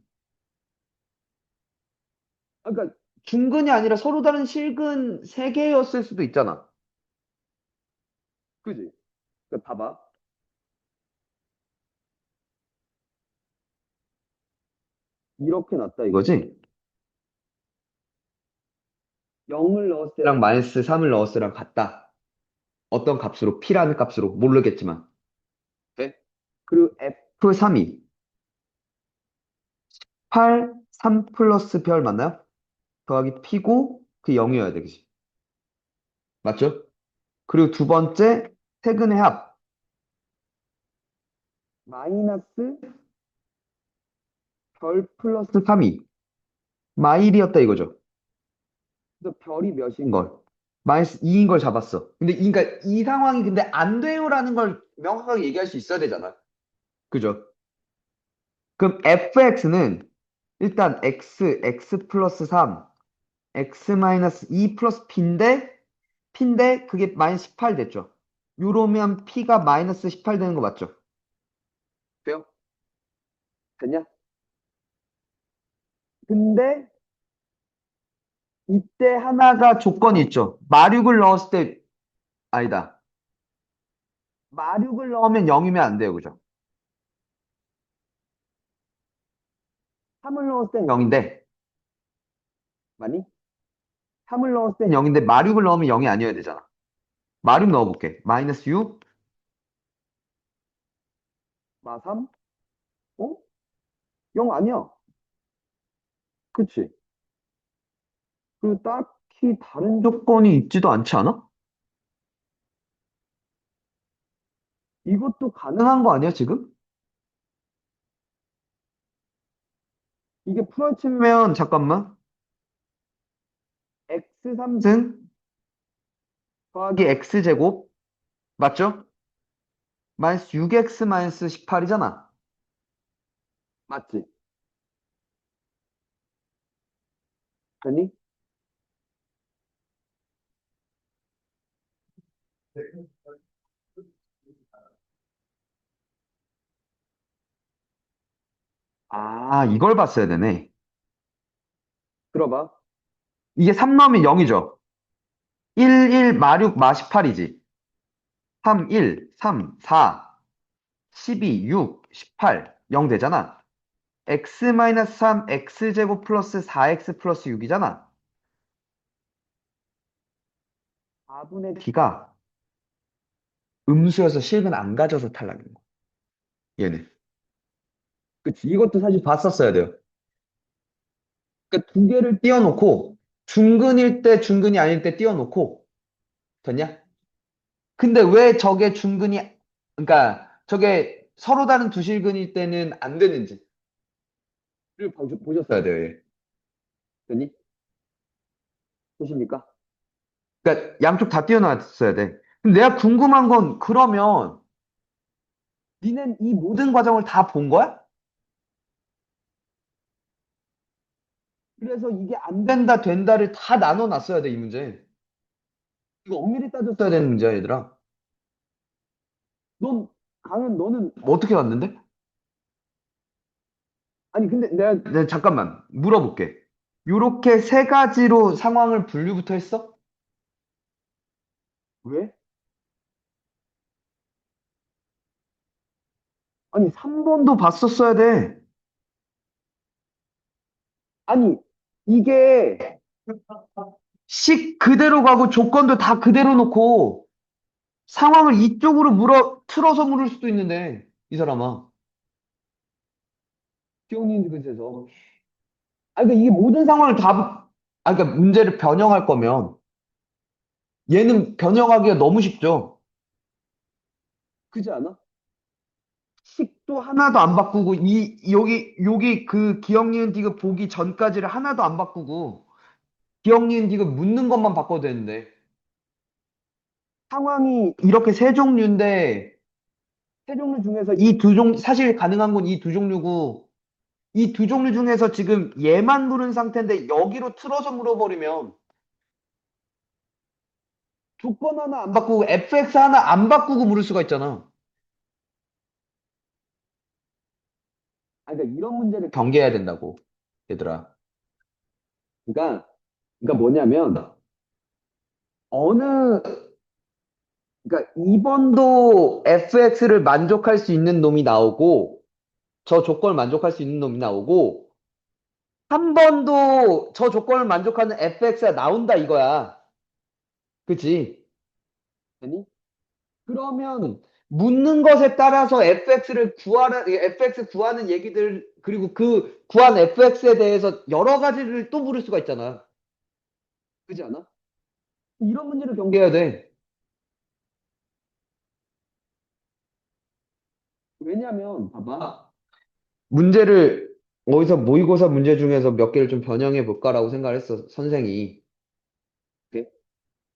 아, 그러니까 중근이 아니라 서로 다른 실근 세 개였을 수도 있잖아. 그지? 그러니까 봐봐. 이렇게 났다 이거지? 0을 넣었을 때랑 마이너스 3을 넣었을 때랑 같다. 어떤 값으로? P라는 값으로. 모르겠지만. 네? 그리고 F3이 8, 3 플러스 별 맞나요? 더하기 P고 그 0이어야 돼. 그지? 맞죠? 그리고 두 번째, 세근의 합. 마이너스 별 플러스 3이 마일이었다 이거죠. 그래서 별이 몇인 걸? 마이너스 2인 걸 잡았어. 근데 그러니까 이 상황이 근데 안 돼요라는 걸 명확하게 얘기할 수 있어야 되잖아. 그죠? 그럼 fx는 일단 x 플러스 3, x 마이너스 2 플러스 p인데 그게 마이너스 18 됐죠. 요러면 p가 마이너스 18 되는 거 맞죠? 돼요? 됐냐? 근데 이때 하나가 조건이 있죠. 마륙을 넣었을 때, 아니다. 마륙을 넣으면 0이면 안 돼요. 그죠? 3을 넣었을 땐 0인데, 많이? 3을 넣었을 땐 0인데, 마륙을 넣으면 0이 아니어야 되잖아. 마륙 넣어볼게. 마이너스 6, 마 3? 어? 0 아니야. 그치? 그리고 딱히 다른 조건이 있지도 않지 않아? 이것도 가능. 가능한 거 아니야, 지금? 이게 풀어치면 그러면, 잠깐만. x3 승 더하기 더하기 x제곱, 맞죠? 마이너스 6x 마이너스 18이잖아. 맞지? 아니? 아, 이걸 봤어야 되네. 들어봐. 이게 3 넣으면 0이죠. 1, 1, 마 6, 마 18이지. 3, 1, 3, 4, 12, 6, 18, 0 되잖아. x-3, x제곱 플러스 4x 플러스 6이잖아. 4분의 d가 음수여서 실근 안 가져서 탈락인 거. 얘는. 그치. 이것도 사실 봤었어야 돼요. 그러니까 두 개를 띄워놓고 중근일 때 중근이 아닐 때 띄워놓고 됐냐? 근데 왜 저게 중근이 그러니까 저게 서로 다른 두 실근일 때는 안 되는지를 보셨어야 돼요. 얘. 됐니? 보십니까? 그러니까 양쪽 다 띄워놨어야 돼. 근데 내가 궁금한 건 그러면 니는 이 모든 과정을 다 본 거야? 그래서 이게 안 된다, 된다를 다 나눠놨어야 돼, 이 문제. 이거 엄밀히 따졌어야 되는 문제야, 얘들아. 너는 뭐 어떻게 왔는데? 아니 근데 내가 네, 잠깐만, 물어볼게. 요렇게 세 가지로 상황을 분류부터 했어? 왜? 아니 3번도 또 봤었어야 돼. 아니 이게 식 그대로 가고 조건도 다 그대로 놓고 상황을 이쪽으로 틀어서 물을 수도 있는데, 이 사람아. 기억니은 그래서 그러니까 이게 모든 상황을 그러니까 문제를 변형할 거면 얘는 변형하기가 너무 쉽죠. 그지 않아? 식도 하나도 안 바꾸고 여기 그 기억 니은 디귿 보기 전까지를 하나도 안 바꾸고 기억 니은 디귿 묻는 것만 바꿔도 되는데 상황이 이렇게 세 종류인데 세 종류 중에서 사실 가능한 건 이 두 종류고 이 두 종류 중에서 지금 얘만 물은 상태인데 여기로 틀어서 물어버리면 조건 하나 안 바꾸고 fx 하나 안 바꾸고 물을 수가 있잖아. 그러니까 이런 문제를 경계해야 된다고, 얘들아. 그러니까 뭐냐면 어느, 그러니까 2번도 fx를 만족할 수 있는 놈이 나오고, 저 조건을 만족할 수 있는 놈이 나오고, 3번도 저 조건을 만족하는 fx가 나온다 이거야. 그치? 아니 그러면 묻는 것에 따라서 fx 구하는 얘기들, 그리고 그 구한 fx에 대해서 여러 가지를 또 물을 수가 있잖아. 그지 않아? 이런 문제를 경계해야 돼. 왜냐면 봐봐 문제를 어디서 모의고사 문제 중에서 몇 개를 좀 변형해 볼까라고 생각을 했어, 선생이. 오케이?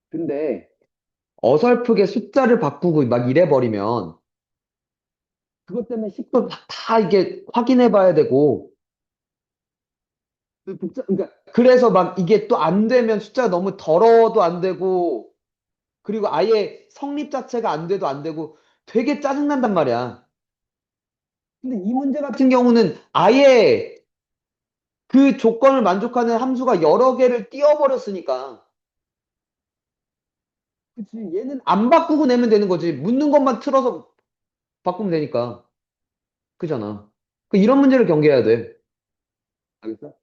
근데 어설프게 숫자를 바꾸고 막 이래 버리면 그것 때문에 또 다 이게 확인해 봐야 되고 그러니까 그래서 막 이게 또 안 되면 숫자가 너무 더러워도 안 되고 그리고 아예 성립 자체가 안 돼도 안 되고 되게 짜증난단 말이야. 근데 이 문제 같은 경우는 아예 그 조건을 만족하는 함수가 여러 개를 띄워버렸으니까 그치 얘는 안 바꾸고 내면 되는 거지. 묻는 것만 틀어서 바꾸면 되니까. 그잖아. 이런 문제를 경계해야 돼. 알겠어?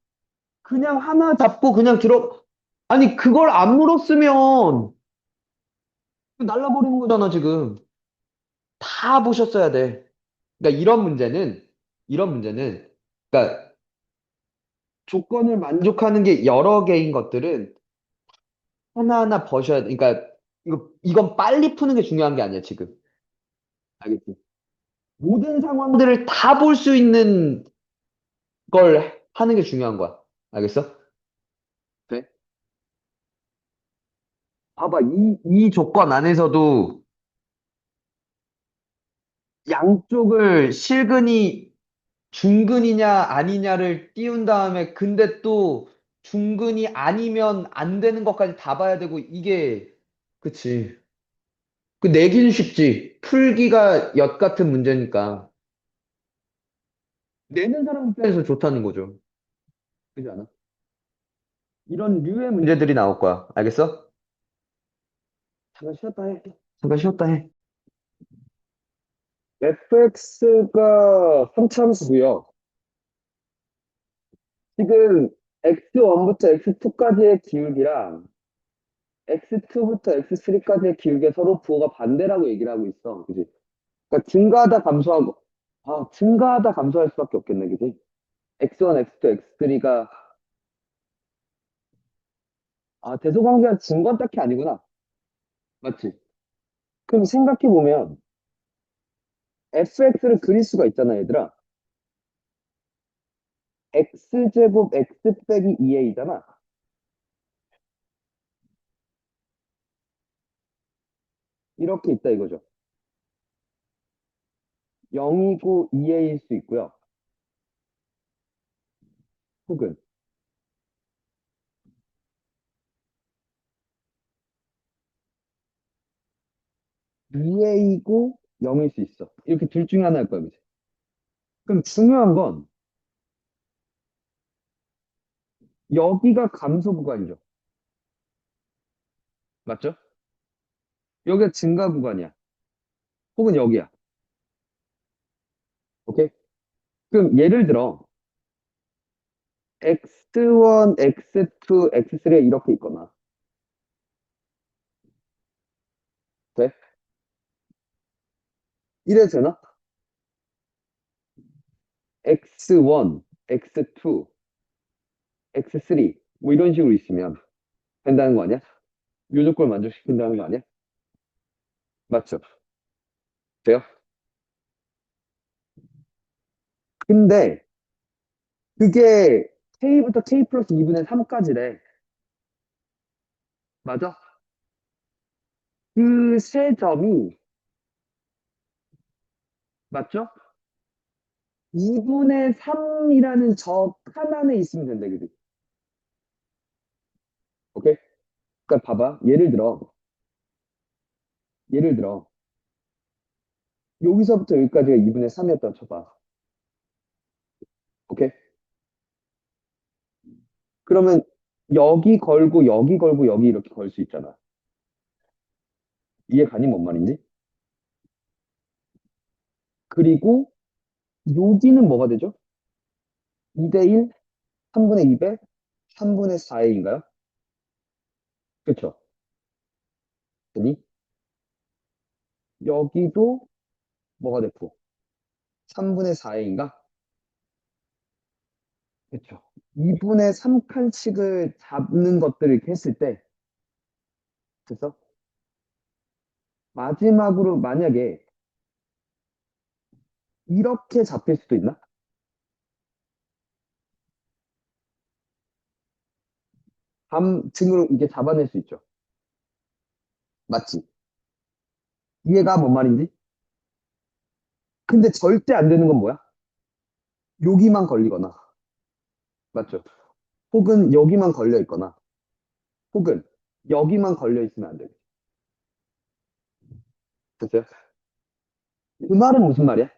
그냥 하나 잡고 그냥 아니, 그걸 안 물었으면 날라버리는 거잖아, 지금. 다 보셨어야 돼. 그러니까 이런 문제는, 그러니까 조건을 만족하는 게 여러 개인 것들은 하나하나 버셔야 돼. 그러니까 이건 빨리 푸는 게 중요한 게 아니야, 지금. 알겠지? 모든 상황들을 다 볼 수 있는 걸 하는 게 중요한 거야. 알겠어? 돼? 봐봐, 이 조건 안에서도 양쪽을 실근이 중근이냐 아니냐를 띄운 다음에 근데 또 중근이 아니면 안 되는 것까지 다 봐야 되고 이게 그치. 그 내긴 쉽지. 풀기가 엿 같은 문제니까. 내는 사람 입장에서 좋다는 거죠. 그지 않아? 이런 류의 문제들이 나올 거야. 알겠어? 잠깐 쉬었다 해. 잠깐 쉬었다 해. fx가 3참수고요. 지금 x1부터 x2까지의 기울기랑 x2부터 x3까지의 기울기가 서로 부호가 반대라고 얘기를 하고 있어. 그지? 그러니까 증가하다 감소할 수밖에 없겠네. 그지? x1, x2, x3가 대소관계가 진 건 딱히 아니구나. 맞지? 그럼 생각해보면 fx를 그릴 수가 있잖아, 얘들아. x제곱 x 빼기 2a잖아. 이렇게 있다 이거죠. 0이고 2a일 수 있고요. 혹은 2a고 0일 수 있어. 이렇게 둘 중에 하나일 거야, 그치? 그럼 중요한 건 여기가 감소 구간이죠. 맞죠? 여기가 증가 구간이야. 혹은 여기야. 오케이? 그럼 예를 들어 x1, x2, x3가 이렇게 있거나 돼? 이래도 되나? x1, x2, x3 뭐 이런 식으로 있으면 된다는 거 아니야? 요 조건을 만족시킨다는 거 아니야? 맞죠? 돼요? 근데 그게 k부터 k 플러스 2분의 3까지래. 맞아? 그 세 점이 맞죠? 2분의 3이라는 저 칸 안에 있으면 된다, 그지? 오케이? 그러니까 봐봐. 예를 들어 여기서부터 여기까지가 2분의 3이었다고 쳐봐. 오케이? 그러면 여기 걸고 여기 걸고 여기 이렇게 걸 수 있잖아. 이해 가니 뭔 말인지? 그리고 여기는 뭐가 되죠? 2대 1, 3분의 2배, 3분의 4회인가요? 그렇죠? 아니, 여기도 뭐가 됐고 3분의 4회인가? 그렇죠. 2분의 3칸씩을 잡는 것들을 이렇게 했을 때 그래서 마지막으로 만약에 이렇게 잡힐 수도 있나? 증으로 이게 잡아낼 수 있죠. 맞지? 이해가 뭔 말인지? 근데 절대 안 되는 건 뭐야? 여기만 걸리거나, 맞죠? 혹은 여기만 걸려 있거나, 혹은 여기만 걸려 있으면 안 돼. 됐어요? 그 말은 무슨 말이야?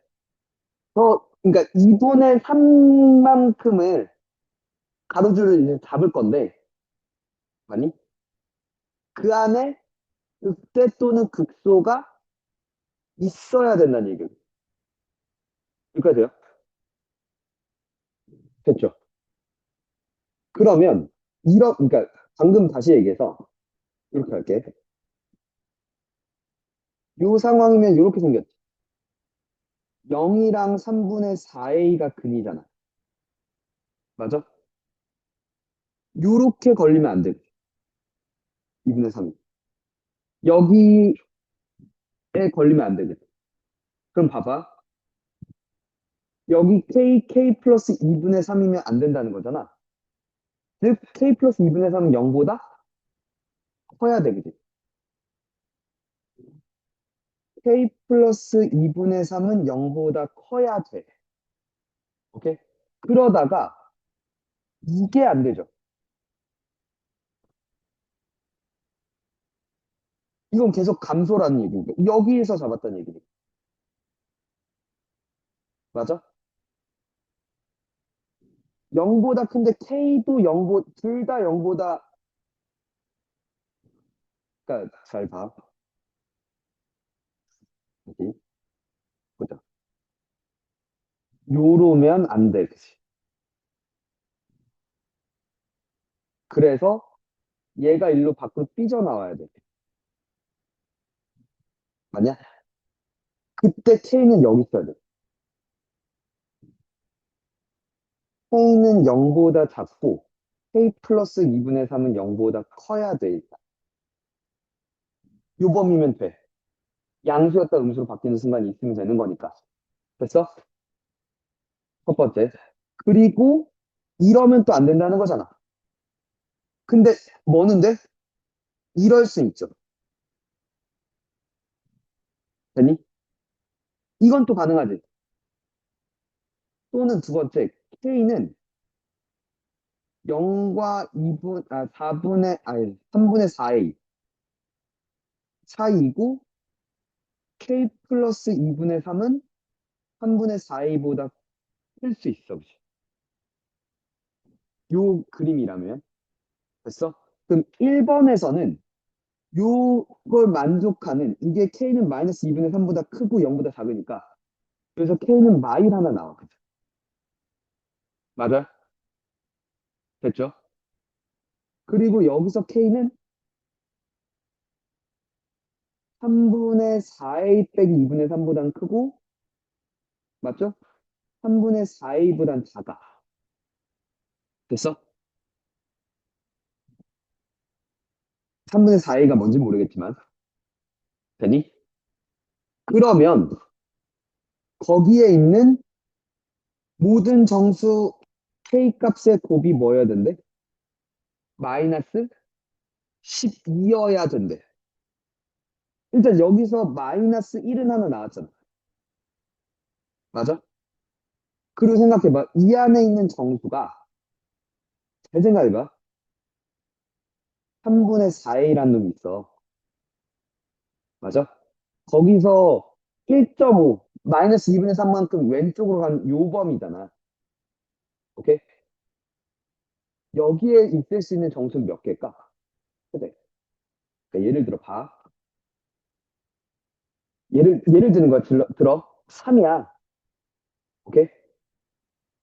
그러니까 2분의 3만큼을 가로줄을 이제 잡을 건데, 아니? 그 안에 극대 또는 극소가 있어야 된다는 얘기예요. 여기까지 돼요? 됐죠? 그러면, 그러니까 방금 다시 얘기해서, 이렇게 할게. 요 상황이면 이렇게 생겼지. 0이랑 3분의 4a가 근이잖아. 맞아? 요렇게 걸리면 안 돼. 2분의 3이. 여기에 걸리면 안 되겠다. 그럼 봐봐. 여기 k 플러스 2분의 3이면 안 된다는 거잖아. 즉, k 플러스 2분의 3은 0보다 커야 돼, 그지? k 플러스 2분의 3은 0보다 커야 돼. 오케이? 그러다가 이게 안 되죠. 이건 계속 감소라는 얘기고 여기에서 잡았다는 얘기지. 맞아? 0보다 큰데 k도 0보다 둘 다 0보다 그러니까 잘 봐. 여기 보자. 요러면 안 돼. 그치? 그래서 얘가 일로 밖으로 삐져나와야 돼. 맞냐? 그때 k는 여기 있어야 돼. k는 0보다 작고 k 플러스 2분의 3은 0보다 커야 돼. 요 범위면 돼. 양수였다 음수로 바뀌는 순간이 있으면 되는 거니까. 됐어? 첫 번째. 그리고 이러면 또 안 된다는 거잖아. 근데 뭐는데? 이럴 수 있죠. 되니? 이건 또 가능하지. 또는 두 번째, k는 0과 3분의 4a 사이이고 k 플러스 2분의 3은 3분의 4a보다 클 수 있어. 그치? 요 그림이라면. 됐어? 그럼 1번에서는 요걸 만족하는 이게 k는 마이너스 2분의 3보다 크고 0보다 작으니까 그래서 k는 마일 하나 나와. 그죠? 맞아? 됐죠? 그리고 여기서 k는 3분의 4a 빼기 2분의 3보단 크고 맞죠? 3분의 4a보단 작아. 됐어? 3분의 4a가 뭔지 모르겠지만 되니? 그러면 거기에 있는 모든 정수 k 값의 곱이 뭐여야 된대? 마이너스 12여야 된대. 일단 여기서 마이너스 1은 하나 나왔잖아. 맞아? 그리고 생각해봐. 이 안에 있는 정수가 잘 생각해봐. 3분의 4a라는 놈이 있어. 맞아? 거기서 1.5 마이너스 2분의 3만큼 왼쪽으로 간 요 범위잖아. 오케이? 여기에 있을 수 있는 정수는 몇 개일까? 그래. 그러니까 예를 들어 봐. 예를 드는 거야. 들어. 3이야. 오케이?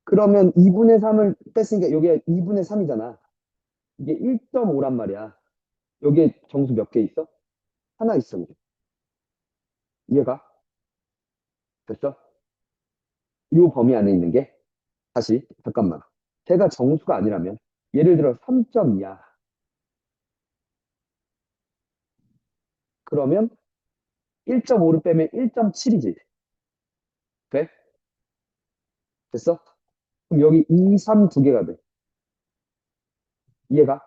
그러면 2분의 3을 뺐으니까 여기가 2분의 3이잖아. 이게 1.5란 말이야. 여기에 정수 몇 개 있어? 하나 있어. 이해가? 됐어? 요 범위 안에 있는 게 다시 잠깐만. 걔가 정수가 아니라면 예를 들어 3.2야. 그러면 1.5를 빼면 1.7이지. 돼? 됐어? 그럼 여기 2, 3 두 개가 돼. 이해가?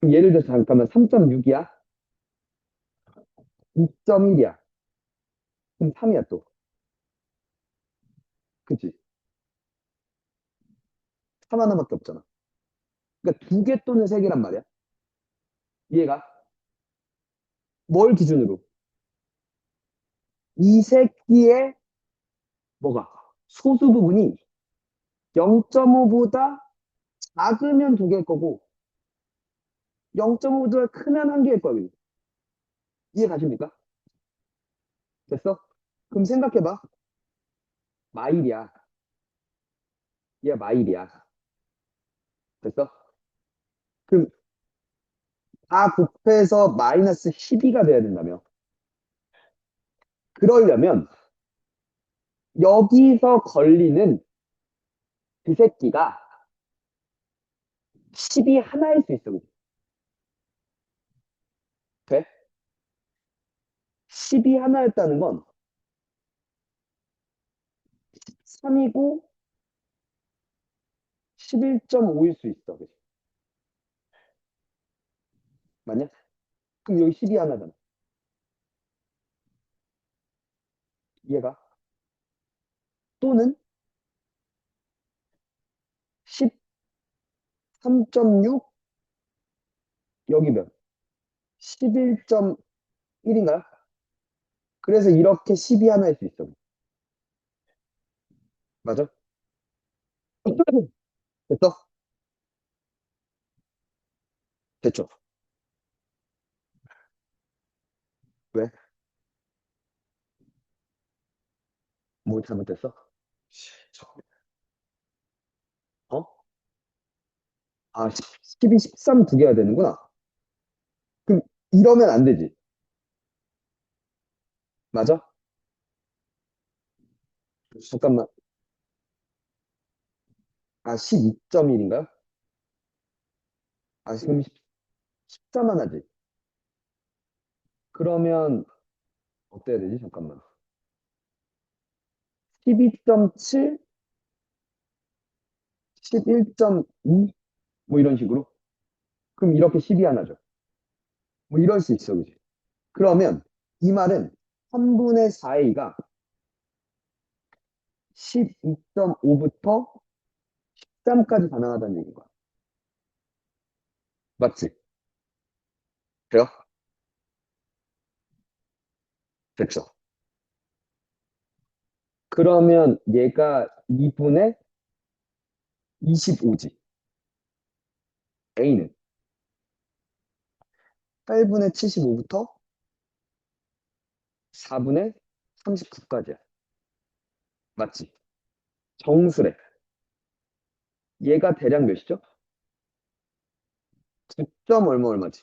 그럼 예를 들어서 잠깐만 3.6이야? 2.1이야? 그럼 3이야 또. 그치? 3 하나밖에 없잖아. 그러니까 두 개 또는 세 개란 말이야. 이해가? 뭘 기준으로? 이 새끼의 뭐가? 소수 부분이 0.5보다 작으면 두 개일 거고 0.5보다 크면 한 개일 거예요. 이해 가십니까? 됐어? 그럼 생각해봐. 마일이야. 얘 마일이야. 됐어? 그럼 다 곱해서 마이너스 12가 돼야 된다며. 그러려면 여기서 걸리는 그 새끼가 10이 하나일 수 있어. 그지? 돼? 10이 하나였다는 건 3이고 11.5일 수 있어. 그지? 맞냐? 그럼 여기 10이 하나잖아. 이해가? 또는 13.6 여기 몇? 11.1인가요? 그래서 이렇게 10이 하나일 수 있어. 맞아? 됐어? 됐죠? 왜? 뭐 잘못됐어? 어? 아, 12, 13 두 개가 되는구나. 그럼 이러면 안 되지. 맞아? 잠깐만. 아, 12.1인가요? 아, 지금 14만 하지. 그러면 어때야 되지? 잠깐만. 12.7, 11.2? 뭐 이런 식으로? 그럼 이렇게 12 하나죠. 뭐 이럴 수 있어, 그지? 그러면 이 말은 3분의 4a가 12.5부터 13까지 가능하다는 얘기인 거야. 맞지? 돼요? 됐죠? 그러면 얘가 2분의 25지. a는 8분의 75부터 4분의 39까지야. 맞지? 정수래. 얘가 대략 몇이죠? 9점 얼마 얼마지?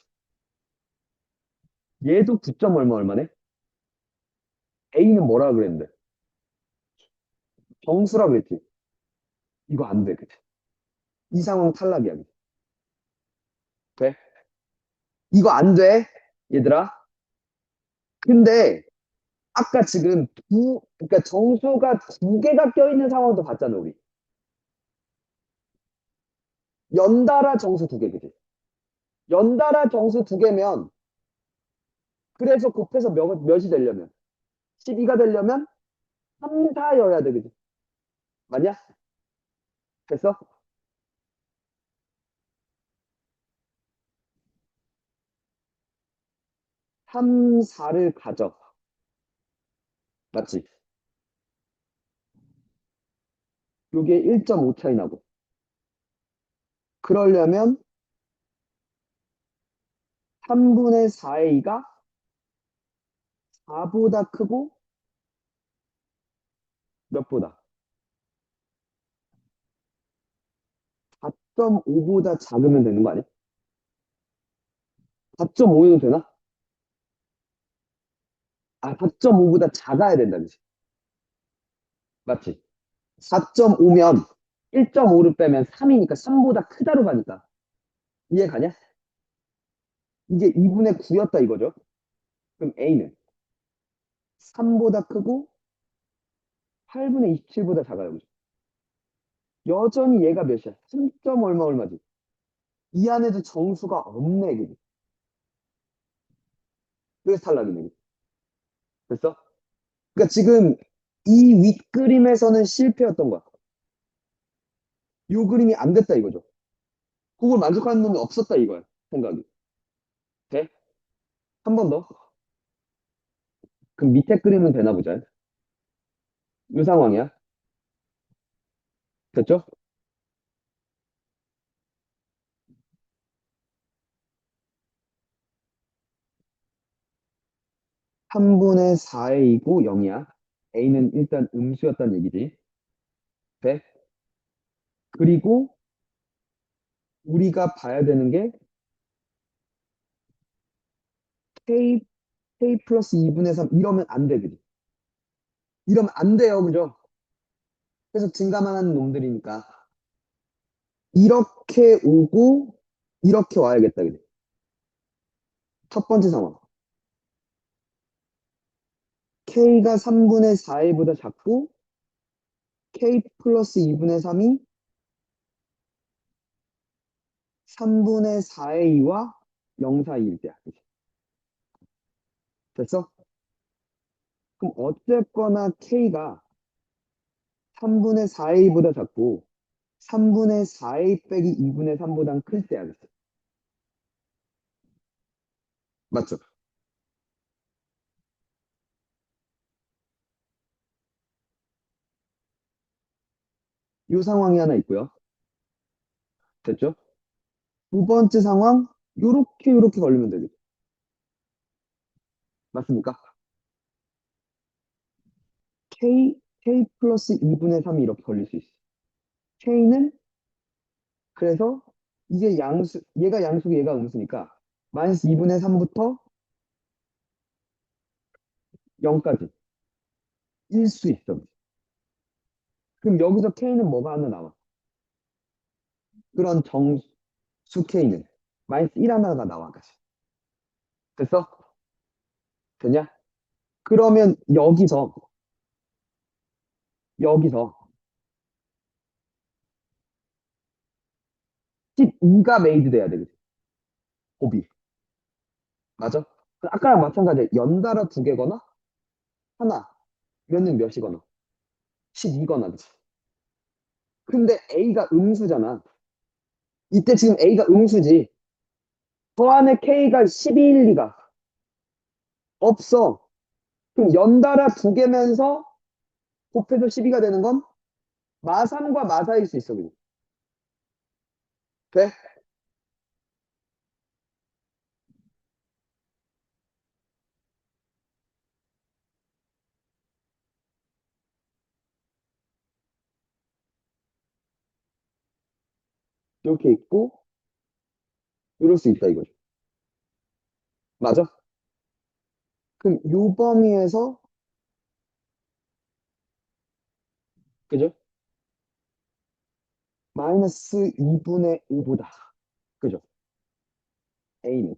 얘도 9점 얼마 얼마네? A는 뭐라 그랬는데? 정수라 그랬지? 이거 안 돼, 그치? 이 상황 탈락이야, 그치? 돼? 이거 안 돼, 얘들아. 근데 아까 지금 그러니까 정수가 두 개가 껴있는 상황도 봤잖아, 우리. 연달아 정수 두 개, 그치? 연달아 정수 두 개면 그래서 곱해서 몇이 되려면 12가 되려면 3, 4여야 돼, 그치? 맞냐? 됐어? 3, 4를 가져. 맞지? 요게 1.5 차이 나고. 그러려면 3분의 4a가 4보다 크고 몇보다? 4.5보다 작으면 되는 거 아니야? 4.5도 되나? 아, 4.5보다 작아야 된다, 그치? 맞지? 4.5면 1.5를 빼면 3이니까 3보다 크다로 가니까. 이해 가냐? 이게 2분의 9였다 이거죠? 그럼 A는 3보다 크고 8분의 27보다 작아요. 그죠? 여전히 얘가 몇이야? 3점 얼마 얼마지? 이 안에도 정수가 없네, 그지? 그래서 탈락이네. 그지? 됐어? 그러니까 지금 이 윗그림에서는 실패였던 거야. 요 그림이 안 됐다 이거죠. 그걸 만족하는 놈이 없었다 이거야. 생각이. 돼? 한 번 더. 그럼 밑에 그림은 되나 보자. 이 상황이야. 됐죠? 3분의 4a이고 0이야. a는 일단 음수였다는 얘기지. 돼? 그리고 우리가 봐야 되는 게 K, K 플러스 2분의 3 이러면 안 돼, 그지? 이러면 안 돼요, 그죠? 계속 증가만 하는 놈들이니까. 이렇게 오고, 이렇게 와야겠다, 그지? 첫 번째 상황. K가 3분의 4A보다 작고, K 플러스 2분의 3이 3분의 4A와 0 사이일 때야. 그지? 됐어? 그럼 어쨌거나 K가 3분의 4A보다 작고, 3분의 4A 빼기 2분의 3보단 클 때야. 그지? 맞죠? 이 상황이 하나 있고요. 됐죠? 두 번째 상황, 요렇게 걸리면 되겠죠. 맞습니까? K 플러스 2분의 3이 이렇게 걸릴 수 있어. K는, 그래서, 이게 얘가 양수고 얘가 음수니까, 마이너스 2분의 3부터 0까지. 일 수 있어. 그럼 여기서 K는 뭐가 하나 나와? 그런 정수 K는. 마이너스 1 하나가 나와. 그치? 됐어? 되냐? 그러면 여기서 12가 메이드 돼야 돼. 그치? 곱이. 맞아? 아까랑 마찬가지야. 연달아 두 개거나, 하나, 몇는 몇이거나, 12거나, 그치? 근데 A가 음수잖아. 이때 지금 A가 음수지. 저 안에 K가 12일 리가 없어. 그럼 연달아 두 개면서 곱해서 12가 되는 건 마3과 마4일 수 있어. 그냥. 돼? 이렇게 있고, 이럴 수 있다 이거죠. 맞아? 그럼 요 범위에서, 그죠? 마이너스 2분의 5보다, 그죠? A는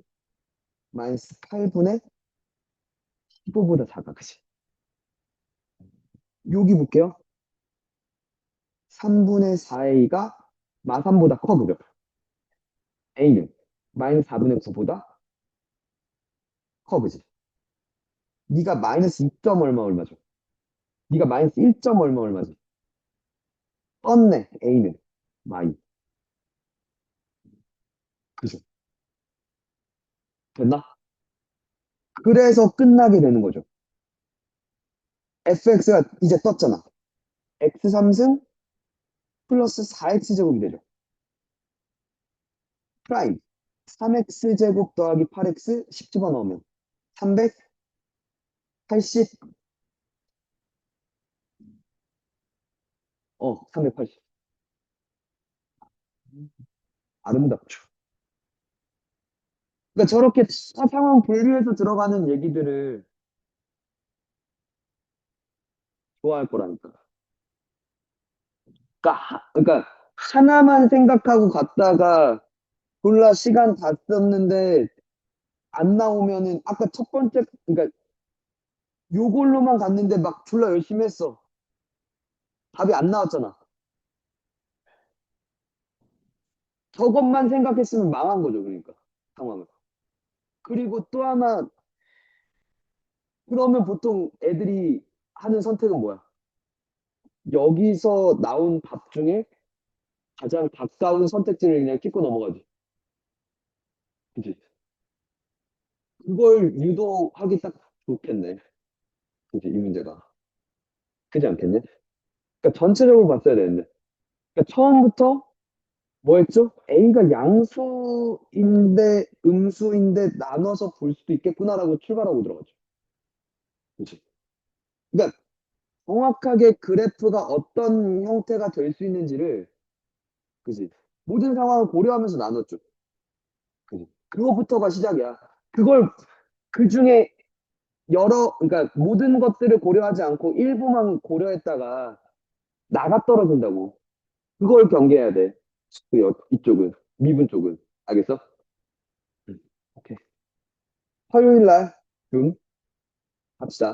마이너스 8분의 15보다 작아. 그지? 여기 볼게요. 3분의 4A가 마3보다 커. 그죠? A는 마이너스 4분의 9보다 커. 그지? 네가 마이너스 2점 얼마죠? 네가 마이너스 1점 얼마지? 떴네. A는 마이. 그죠? 됐나? 그래서 끝나게 되는 거죠. fx가 이제 떴잖아. x 3승 플러스 4x제곱이 되죠. 프라임 3x제곱 더하기 8x 10 집어넣으면 380, 380. 아름답죠. 그러니까 저렇게 상황 분류해서 들어가는 얘기들을 좋아할 거라니까. 그러니까 하나만 생각하고 갔다가 졸라 시간 다 썼는데 안 나오면은 아까 첫 번째, 그러니까 요걸로만 갔는데 막 졸라 열심히 했어. 답이 안 나왔잖아. 저것만 생각했으면 망한 거죠, 그러니까 상황을. 그리고 또 하나, 그러면 보통 애들이 하는 선택은 뭐야? 여기서 나온 답 중에 가장 가까운 선택지를 그냥 찍고 넘어가지. 그치? 그걸 유도하기 딱 좋겠네. 그치, 이 문제가. 그지 않겠냐? 그러니까 전체적으로 봤어야 되는데. 그러니까 처음부터 뭐 했죠? A가 양수인데 음수인데 나눠서 볼 수도 있겠구나라고 출발하고 들어가죠. 그치? 그러니까 정확하게 그래프가 어떤 형태가 될 수 있는지를, 그지? 모든 상황을 고려하면서 나눠줘. 그거부터가 시작이야. 그걸 그 중에 그러니까 모든 것들을 고려하지 않고 일부만 고려했다가 나가 떨어진다고. 그걸 경계해야 돼. 이쪽은. 미분 쪽은. 알겠어? 오케이. 화요일 날, 합시다.